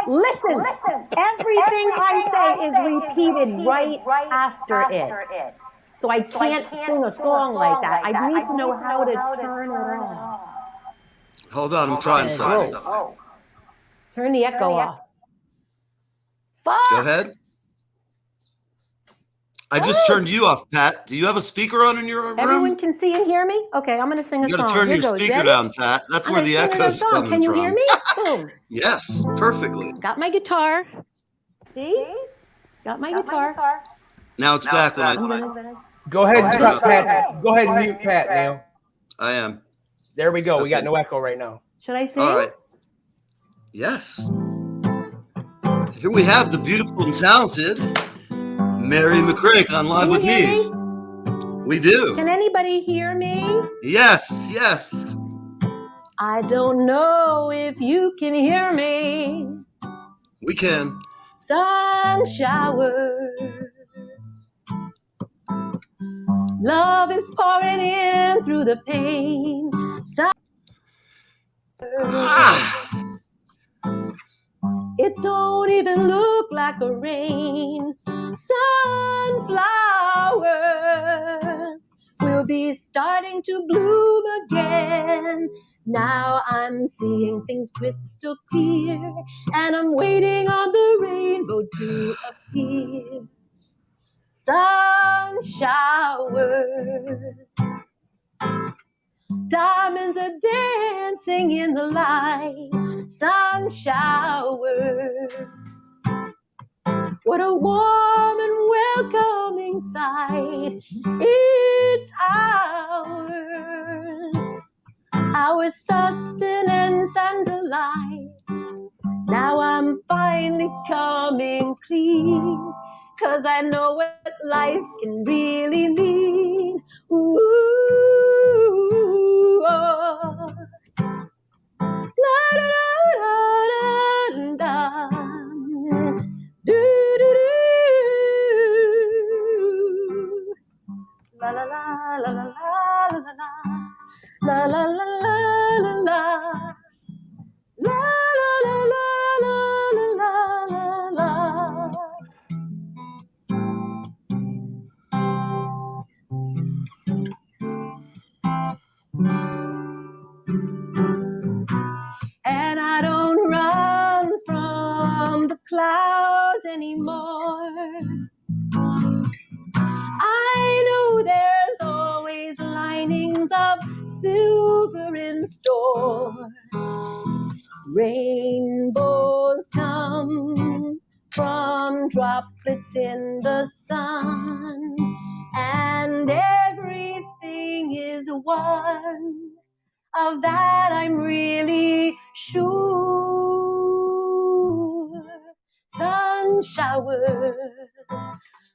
Speaker 5: Listen. Everything I say is repeated right after it. So I can't sing a song like that. I need to know how to turn it off.
Speaker 2: Hold on, I'm trying something.
Speaker 5: Turn the echo off. Fuck!
Speaker 2: Go ahead. I just turned you off, Pat. Do you have a speaker on in your room?
Speaker 5: Everyone can see and hear me? Okay, I'm going to sing a
Speaker 2: You
Speaker 5: song.
Speaker 2: got to turn
Speaker 5: Here
Speaker 2: your
Speaker 5: goes.
Speaker 2: speaker
Speaker 5: Ready?
Speaker 2: down, Pat. That's
Speaker 5: I'm
Speaker 2: where
Speaker 5: gonna
Speaker 2: the
Speaker 5: sing another
Speaker 2: echo's
Speaker 5: song.
Speaker 2: coming
Speaker 5: Can you
Speaker 2: from.
Speaker 5: hear me? Boom.
Speaker 2: Yes, perfectly.
Speaker 5: Got my guitar. See? Got my guitar.
Speaker 2: Now it's back when
Speaker 5: I'm
Speaker 2: I...
Speaker 5: gonna...
Speaker 6: Go ahead and stop Pat. Go ahead and mute Pat, Neil.
Speaker 2: I am.
Speaker 6: There we go. We got
Speaker 2: Okay.
Speaker 6: no echo right now.
Speaker 5: Should I sing?
Speaker 2: All right. Yes. Here we have the beautiful and talented Mary McCrink on Live with
Speaker 5: Can you hear
Speaker 2: Neve. We do.
Speaker 5: Can anybody hear me?
Speaker 2: Yes.
Speaker 5: I don't know if you can hear me.
Speaker 2: We can.
Speaker 5: Sun showers. Love is pouring in through the pain. Sun It don't even look like a rain. Sunflowers will be starting to bloom again. Now I'm seeing things crystal clear, and I'm waiting on the rainbow to appear. Sun showers. Diamonds are dancing in the light. Sun showers. What a warm and welcoming sight. It's our sustenance and delight. Now I'm finally coming clean, 'cause I know what life can really mean. Ooh, oh. La da da da da da. Do do do. La la la la la la la la. La la la la la la. La la la la la la la la. And I don't run from the clouds anymore. I know there's always linings of silver in store. Rainbows come from droplets in the sun, and everything is one. Of that I'm really sure. Sun showers,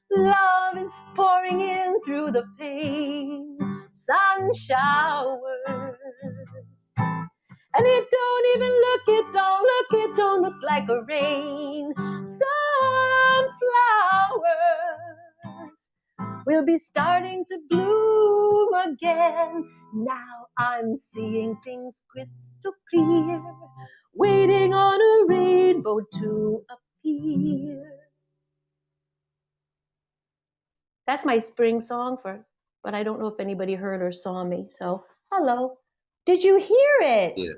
Speaker 5: love is pouring in through the pain. Sun showers, and it don't even look like a rain. Sunflowers will be starting to bloom again. Now I'm seeing things crystal clear, waiting on a rainbow to appear. That's my spring song but I don't know if anybody heard or saw me. So, hello. Did you hear it?
Speaker 2: Yeah.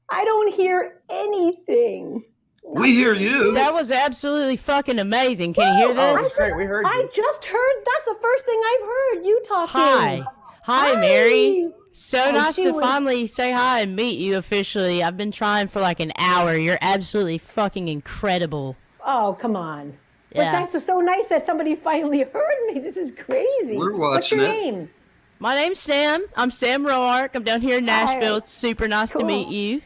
Speaker 5: I don't hear anything.
Speaker 2: We hear you.
Speaker 3: That was absolutely fucking amazing. Can you hear this?
Speaker 6: Oh, great. We heard you.
Speaker 5: I just heard. That's the first thing I've heard. You talking.
Speaker 3: Hi, Mary. So
Speaker 5: Oh,
Speaker 3: nice
Speaker 5: she
Speaker 3: to
Speaker 5: was-
Speaker 3: finally say hi and meet you officially. I've been trying for like an hour. You're absolutely fucking incredible.
Speaker 5: Oh, come on.
Speaker 3: Yeah.
Speaker 5: But that's so nice that somebody finally heard me. This is crazy.
Speaker 2: We're
Speaker 5: What's your
Speaker 2: watching it.
Speaker 5: name?
Speaker 3: My name's Sam. I'm Sam Roark. I'm down here in Nashville.
Speaker 5: Hi.
Speaker 3: It's super nice to
Speaker 5: Cool.
Speaker 3: meet you.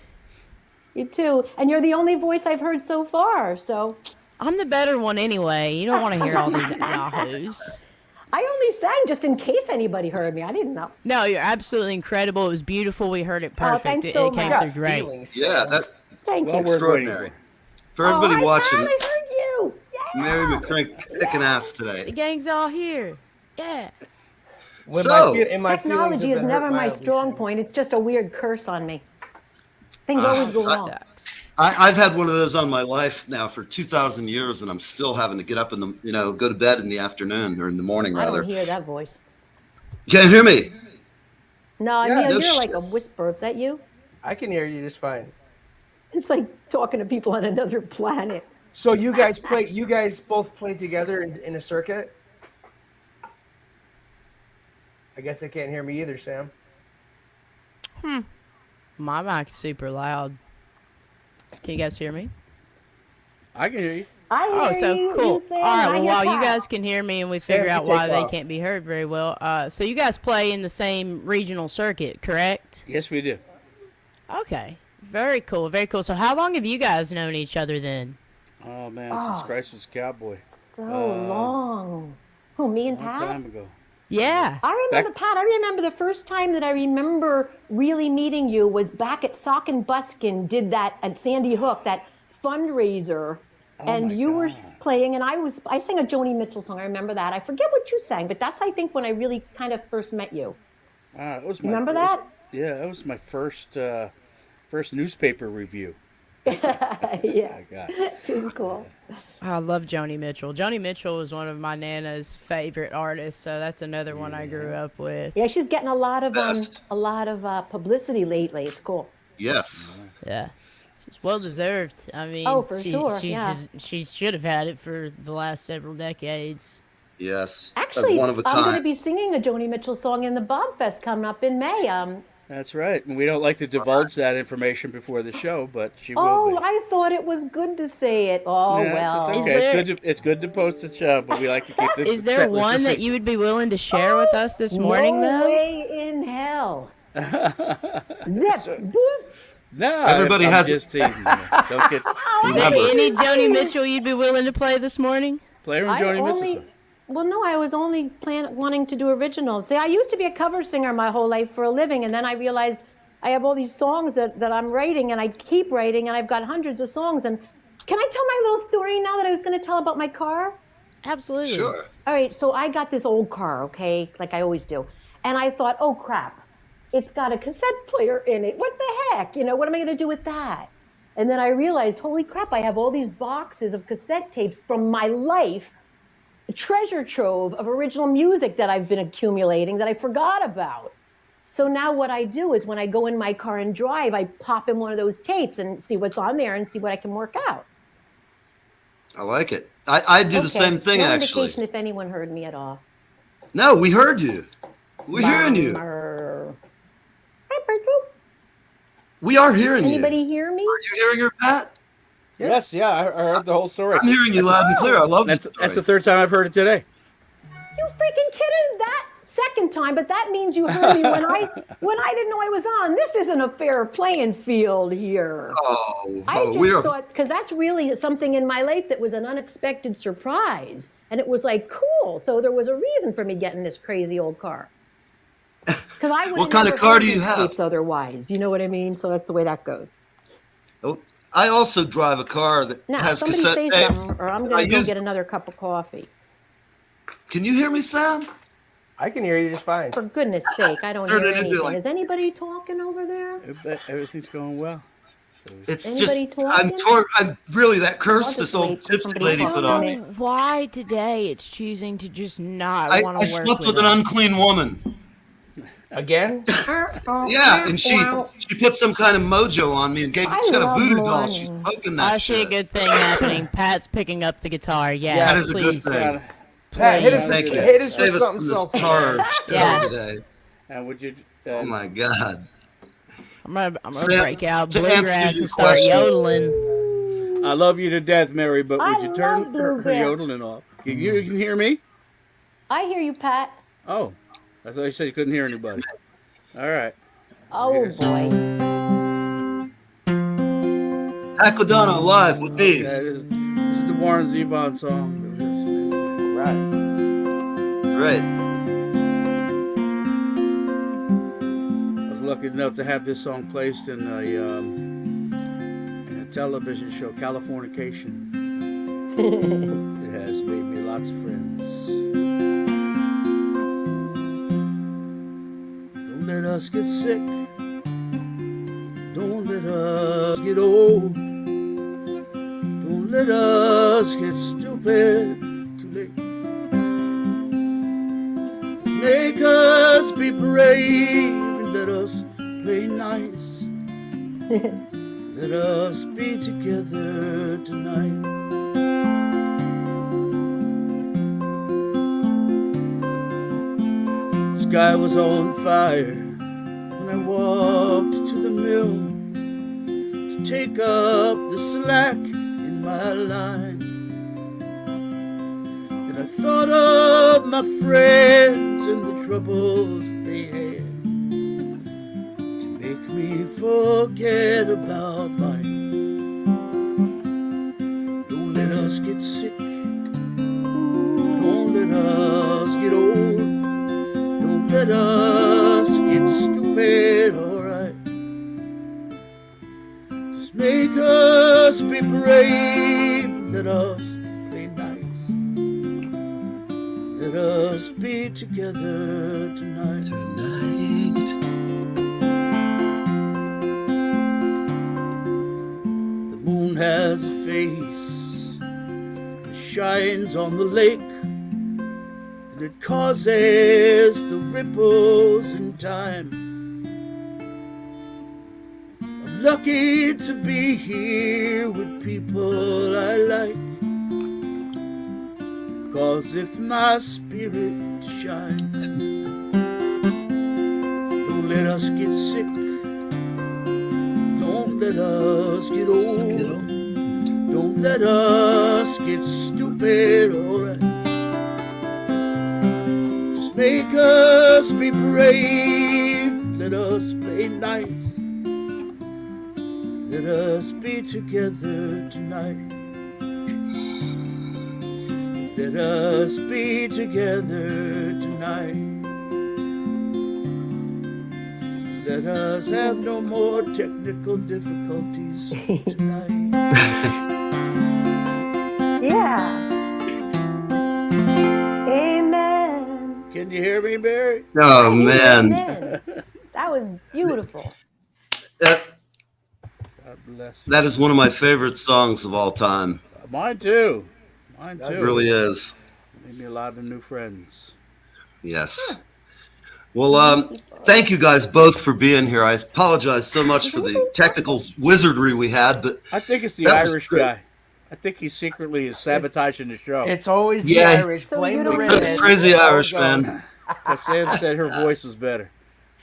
Speaker 5: You too. And you're the only voice I've heard so far. So
Speaker 3: I'm the better one anyway. You don't want to hear all these yahoos.
Speaker 5: I only sang just in case anybody heard me. I didn't know.
Speaker 3: No, you're absolutely incredible. It was beautiful. We heard it perfect.
Speaker 5: thanks
Speaker 3: it
Speaker 5: so
Speaker 3: came
Speaker 5: much.
Speaker 3: through great.
Speaker 2: Yeah, that
Speaker 5: Thank you.
Speaker 2: extraordinary. For everybody
Speaker 5: hi,
Speaker 2: watching,
Speaker 5: Pat, I heard you. Yeah.
Speaker 2: Mary McCrink kicking ass
Speaker 3: The
Speaker 2: today.
Speaker 3: gang's all here. Yeah.
Speaker 6: When
Speaker 2: So-
Speaker 6: my
Speaker 5: Technology is never my strong point. It's just a weird curse on me. Things always go wrong.
Speaker 3: Sucks.
Speaker 2: I've had one of those on my life now for 2,000 years, and I'm still having to get up in the, go to bed in the afternoon or in the morning
Speaker 5: I
Speaker 2: rather.
Speaker 5: don't hear that voice.
Speaker 2: You can't hear me.
Speaker 5: No, I
Speaker 6: Yeah,
Speaker 5: mean,
Speaker 2: no
Speaker 5: you're
Speaker 2: shit.
Speaker 5: like a whisper. Is that you?
Speaker 6: I can hear you just fine.
Speaker 5: It's like talking to people on another planet.
Speaker 6: So you guys both play together in a circuit? I guess they can't hear me either, Sam.
Speaker 3: My mic's super loud. Can you guys hear me?
Speaker 11: I can hear you.
Speaker 5: I hear
Speaker 3: Oh, so
Speaker 5: you,
Speaker 3: cool.
Speaker 5: you say,
Speaker 3: All right,
Speaker 5: I
Speaker 3: well,
Speaker 5: hear
Speaker 3: while you
Speaker 5: Pat.
Speaker 3: guys can hear me and we
Speaker 6: Sam,
Speaker 3: figure
Speaker 6: you
Speaker 3: out
Speaker 6: take
Speaker 3: why they
Speaker 6: off.
Speaker 3: can't be heard very well, so you guys play in the same regional circuit, correct?
Speaker 11: Yes, we do.
Speaker 3: Okay. Very cool, very cool. So how long have you guys known each other then?
Speaker 11: Oh man, since Christ was a cowboy.
Speaker 5: So long. Who, me and
Speaker 11: Long
Speaker 5: Pat?
Speaker 11: time ago.
Speaker 3: Yeah.
Speaker 5: I remember, Pat, I remember the first time that I remember really meeting you was back at Sock and Buskin, did that at Sandy Hook, that fundraiser. And you were playing, and I sang a Joni Mitchell song. I remember that. I forget what you sang, but that's, I think, when I really kind of first met you.
Speaker 11: It was
Speaker 5: Remember
Speaker 11: that?
Speaker 5: that?
Speaker 11: Yeah, that was my first newspaper review.
Speaker 5: Yeah,
Speaker 11: I got
Speaker 5: it was cool.
Speaker 3: I love Joni Mitchell. Joni Mitchell was one of my Nana's favorite artists, so that's another one I grew up with.
Speaker 5: Yeah, she's getting a lot of
Speaker 2: Best.
Speaker 5: publicity lately. It's cool.
Speaker 2: Yes.
Speaker 3: Yeah. It's well deserved. I mean,
Speaker 5: Oh, for sure,
Speaker 3: she's
Speaker 5: yeah.
Speaker 3: she should have had it for the last several decades.
Speaker 2: Yes.
Speaker 5: Actually,
Speaker 2: one of a
Speaker 5: I'm going to
Speaker 2: kind.
Speaker 5: be singing a Joni Mitchell song in the Bob Fest coming up in May.
Speaker 11: That's right. And we don't like to divulge that information before the show, but she will
Speaker 5: Oh,
Speaker 11: be.
Speaker 5: I thought it was good to say it. Oh,
Speaker 11: Yeah,
Speaker 5: well.
Speaker 11: it's
Speaker 3: Is
Speaker 11: okay.
Speaker 3: there-
Speaker 11: It's good to post the show, but we like to keep the
Speaker 3: Is there
Speaker 11: set list
Speaker 3: one
Speaker 11: the
Speaker 3: that
Speaker 11: same.
Speaker 3: you would be willing to share with us this morning,
Speaker 5: no
Speaker 3: though?
Speaker 5: way in hell. Zip. Boop.
Speaker 11: No,
Speaker 2: Everybody
Speaker 11: I'm
Speaker 2: has-
Speaker 11: just teasing you. Don't get
Speaker 3: Is there
Speaker 2: Remember.
Speaker 3: any Joni Mitchell you'd be willing to play this morning?
Speaker 11: play her
Speaker 5: I
Speaker 11: Joni Mitchell.
Speaker 5: only,
Speaker 11: song.
Speaker 5: well, no, I was only wanting to do originals. See, I used to be a cover singer my whole life for a living, and then I realized I have all these songs that I'm writing, and I keep writing, and I've got hundreds of songs. And can I tell my little story now that I was going to tell about my car?
Speaker 3: Absolutely.
Speaker 2: Sure.
Speaker 5: All right, so I got this old car, okay, like I always do. And I thought, oh, crap, it's got a cassette player in it. What the heck? What am I going to do with that? And then I realized, holy crap, I have all these boxes of cassette tapes from my life, a treasure trove of original music that I've been accumulating that I forgot about. So now what I do is when I go in my car and drive, I pop in one of those tapes and see what's on there and see what I can work out.
Speaker 2: I like it. I do the same thing,
Speaker 5: no
Speaker 2: actually.
Speaker 5: indication if anyone heard me at all.
Speaker 2: No, we heard you. We're hearing you.
Speaker 5: Bummer.
Speaker 2: We are hearing you.
Speaker 5: Anybody hear me?
Speaker 2: Are you hearing her, Pat?
Speaker 11: Yes, yeah, I heard the whole story.
Speaker 2: I'm hearing you loud and clear. I love this
Speaker 11: That's the third time I've heard it today.
Speaker 5: You freaking kidding? That second time, but that means you heard me when I didn't know I was on. This isn't a fair playing field here. I
Speaker 2: we
Speaker 5: just
Speaker 2: are.
Speaker 5: thought, because that's really something in my life that was an unexpected surprise. And it was like, cool. So there was a reason for me getting this crazy old car. Because I would
Speaker 2: What kind of car do you have?
Speaker 5: Otherwise, you know what I mean? So that's the way that goes.
Speaker 2: Oh, I also drive a car that
Speaker 5: Now,
Speaker 2: has
Speaker 5: somebody
Speaker 2: cassette
Speaker 5: say
Speaker 2: tape.
Speaker 5: something, or I'm going to go get another cup of coffee.
Speaker 2: Can you hear me, Sam?
Speaker 6: I can hear you just fine.
Speaker 5: For goodness sake, I don't hear anything. Is anybody talking over there?
Speaker 11: Everything's going well.
Speaker 2: It's
Speaker 5: Anybody
Speaker 2: just
Speaker 5: talking?
Speaker 2: I'm really that curse
Speaker 5: I'll
Speaker 2: this
Speaker 5: just
Speaker 2: old
Speaker 5: wait for
Speaker 2: gypsy
Speaker 5: somebody
Speaker 2: lady
Speaker 5: to
Speaker 2: put
Speaker 5: talk
Speaker 2: on
Speaker 5: to
Speaker 2: me.
Speaker 5: me.
Speaker 3: Why today it's choosing to just not
Speaker 2: I
Speaker 3: want to work
Speaker 2: slept with an
Speaker 3: us?
Speaker 2: unclean woman.
Speaker 6: Again?
Speaker 2: Yeah, and she put some kind of mojo on me and she's got a voodoo doll. She's poking that
Speaker 3: I see a good thing happening. Pat's picking up the guitar. Yeah,
Speaker 2: that is
Speaker 3: please.
Speaker 2: a good thing.
Speaker 6: Pat, hit us
Speaker 2: Thank you.
Speaker 6: with
Speaker 2: Save us
Speaker 6: something
Speaker 2: from this
Speaker 6: soulful.
Speaker 2: horror
Speaker 3: Yeah.
Speaker 2: today.
Speaker 11: And would you?
Speaker 2: Oh my God.
Speaker 3: I'm gonna
Speaker 2: Sam,
Speaker 3: break out
Speaker 2: to answer
Speaker 3: bluegrass
Speaker 2: your
Speaker 3: and start
Speaker 2: question-
Speaker 3: yodeling.
Speaker 11: I love you to death, Mary, but would you turn
Speaker 5: love
Speaker 11: her
Speaker 5: bluegrass.
Speaker 11: yodeling off? You can hear me?
Speaker 5: I hear you, Pat.
Speaker 11: Oh, I thought you said you couldn't hear anybody. All right.
Speaker 5: Oh, boy.
Speaker 2: Aquadonna live with Neve.
Speaker 11: Okay, this is the Warren Zevon song.
Speaker 6: Right.
Speaker 2: Great.
Speaker 11: I was lucky enough to have this song placed in a television show, Californication. It has made me lots of friends. Don't let us get sick. Don't let us get old. Don't let us get stupid too late. Make us be brave and let us play nice. Let us be together tonight. The sky was on fire when I walked to the mill to take up the slack in my line. And I thought of my friends and the troubles they had to make me forget about mine. Don't let us get sick. Don't let us get old. Don't let us get stupid, alright. Just make us be brave. Let us play nice. Let us be together tonight. The moon has a face. It shines on the lake. And it causes the ripples in time. I'm lucky to be here with people I like. Causeth my spirit to shine. Don't let us get sick. Don't let us get old. Don't let us get stupid, alright. Make us be brave. Let us play nice. Let us be together tonight. Let us be together tonight. Let us have no more technical difficulties tonight.
Speaker 5: Yeah. Amen.
Speaker 11: Can you hear me, Barry?
Speaker 2: Oh, man.
Speaker 5: Amen. That was beautiful.
Speaker 11: God bless you.
Speaker 2: That is one of my favorite songs of all time.
Speaker 11: Mine too. Mine too.
Speaker 2: It really is.
Speaker 11: Made me a lot of new friends.
Speaker 2: Yes. Well, thank you guys both for being here. I apologize so much for the technical wizardry we had, but
Speaker 11: I think it's the
Speaker 2: that was
Speaker 11: Irish
Speaker 2: great.
Speaker 11: guy. I think he secretly is sabotaging the show.
Speaker 6: It's always the
Speaker 2: Yeah.
Speaker 6: Irish.
Speaker 5: So
Speaker 6: Blame
Speaker 5: you
Speaker 6: the
Speaker 5: don't
Speaker 6: redhead.
Speaker 2: Crazy
Speaker 6: That's how it
Speaker 2: Irish,
Speaker 6: goes.
Speaker 2: man.
Speaker 11: But Sam said her voice was better.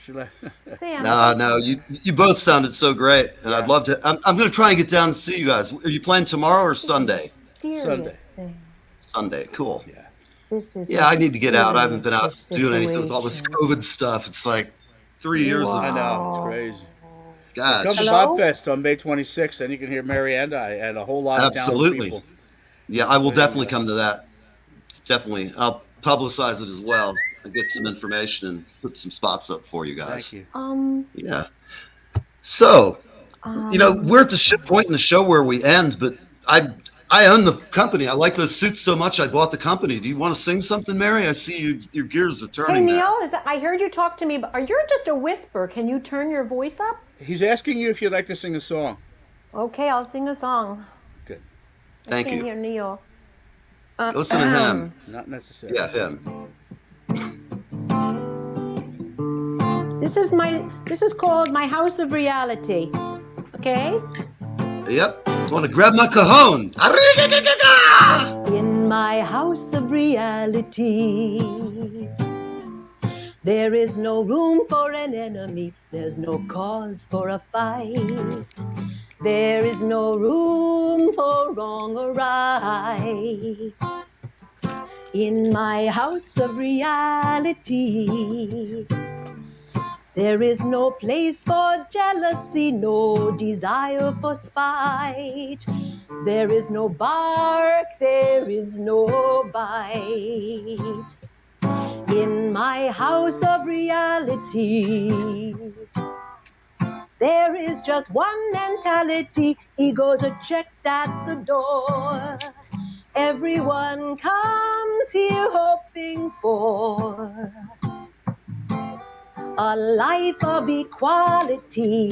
Speaker 5: Sam,
Speaker 2: No, you both sounded so great, and I'd love to. I'm going to try and get down to see you guys. Are you playing tomorrow or Sunday?
Speaker 11: Sunday.
Speaker 5: Thing.
Speaker 2: Sunday, cool.
Speaker 11: Yeah.
Speaker 5: This is
Speaker 2: Yeah, I need to get out. I haven't been out
Speaker 5: mysterious
Speaker 2: doing anything with all this
Speaker 5: situation.
Speaker 2: COVID stuff. It's like 3 years
Speaker 11: I
Speaker 2: ago.
Speaker 11: know, it's crazy.
Speaker 2: Gosh.
Speaker 11: Come to
Speaker 5: Hello?
Speaker 11: Bobfest on May 26th, and you can hear Mary and I and a whole lot of talented
Speaker 2: Absolutely.
Speaker 11: people.
Speaker 2: Yeah, I will
Speaker 11: But
Speaker 2: definitely
Speaker 11: anyway.
Speaker 2: come to that. Definitely. I'll publicize it as well and get some information and put some spots up for you guys.
Speaker 11: Thank you.
Speaker 2: Yeah. So, We're at the point in the show where we end, but I own the company. I like those suits so much, I bought the company. Do you want to sing something, Mary? I see your gears are turning.
Speaker 5: Hey, Neil, I heard you talk to me, but you're just a whisper. Can you turn your voice up?
Speaker 10: He's asking you if you'd like to sing a song.
Speaker 5: Okay, I'll sing a song.
Speaker 10: Good.
Speaker 2: Thank you.
Speaker 5: Hear Neil.
Speaker 2: Listen to him.
Speaker 10: Not necessarily.
Speaker 2: Yeah, him.
Speaker 5: This is called My House of Reality. Okay?
Speaker 2: Yep. I want to grab my cajon.
Speaker 5: In my house of reality, there is no room for an enemy. There's no cause for a fight. There is no room for wrong or right. In my house of reality, there is no place for jealousy, no desire for spite. There is no bark, there is no bite. In my house of reality, there is just one mentality. Egos are checked at the door. Everyone comes here hoping for a life of equality.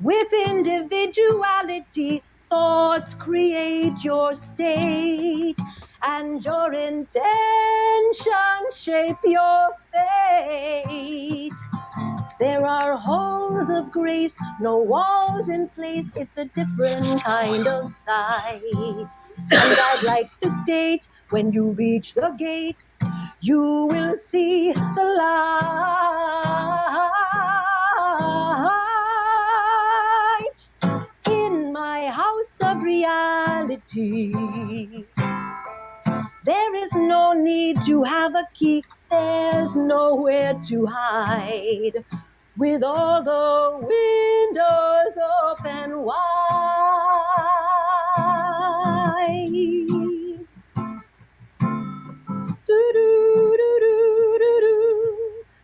Speaker 5: With individuality, thoughts create your state, and your intention shape your fate. There are halls of grace, no walls in place. It's a different kind of sight. And I'd like to state, when you reach the gate, you will see the light. In my house of reality, there is no need to have a key. There's nowhere to hide. With all the windows open wide. Do do do do do do,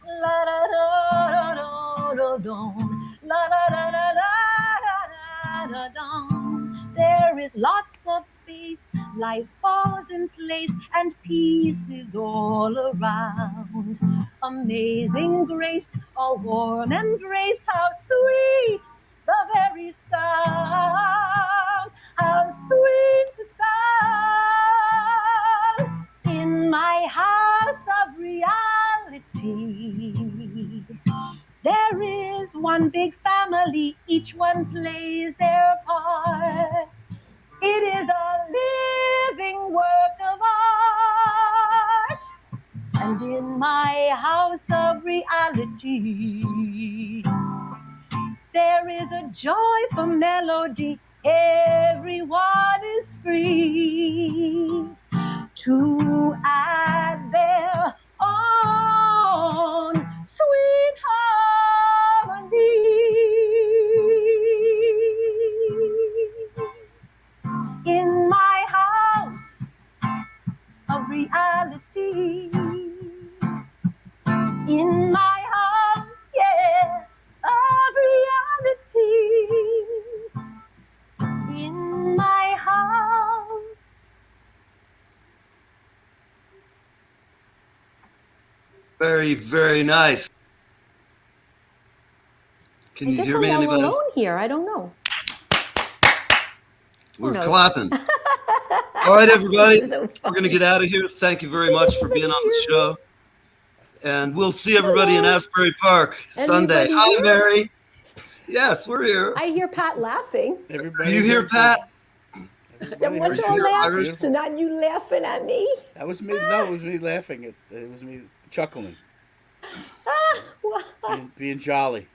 Speaker 5: la da da da da da da, la da da da da da da. There is lots of space, life falls in place, and peace is all around. Amazing grace, a warm embrace, how sweet the very sound, how sweet the sound. In my house of reality, there is one big family, each one plays their part. It is a living work of art. And in my house of reality, there is a joyful melody. Everyone is free to add their own sweet harmony. In my house of reality, in my house, yes, of reality, in my house.
Speaker 2: Very, very nice. Can you hear me,
Speaker 5: I'm
Speaker 2: anybody?
Speaker 5: alone here. I don't know.
Speaker 2: We're clapping. All right, everybody, we're going to get out of here. Thank you very much for being on the show. And we'll see everybody in Asbury Park Sunday. Hi, Mary. Yes, we're here.
Speaker 5: I hear Pat laughing.
Speaker 2: Everybody, you hear Pat?
Speaker 5: And what y'all laughing? So not you laughing at me?
Speaker 10: That was me. No, it was me laughing. It was me chuckling. Being jolly.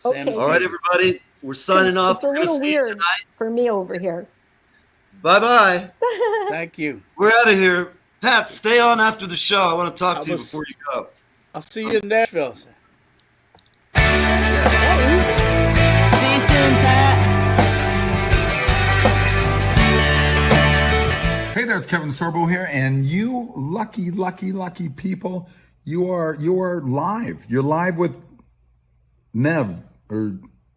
Speaker 5: Okay.
Speaker 2: All right, everybody. We're signing off.
Speaker 5: It's a little weird for me over here.
Speaker 2: Bye-bye.
Speaker 10: Thank you.
Speaker 2: We're out of here. Pat, stay on after the show. I want to talk to you before you go.
Speaker 10: I'll see you in Nashville.
Speaker 3: See you soon, Pat.
Speaker 12: Hey there, it's Kevin Sorbo here, and you lucky, lucky, lucky people, you are live. You're live with Neve or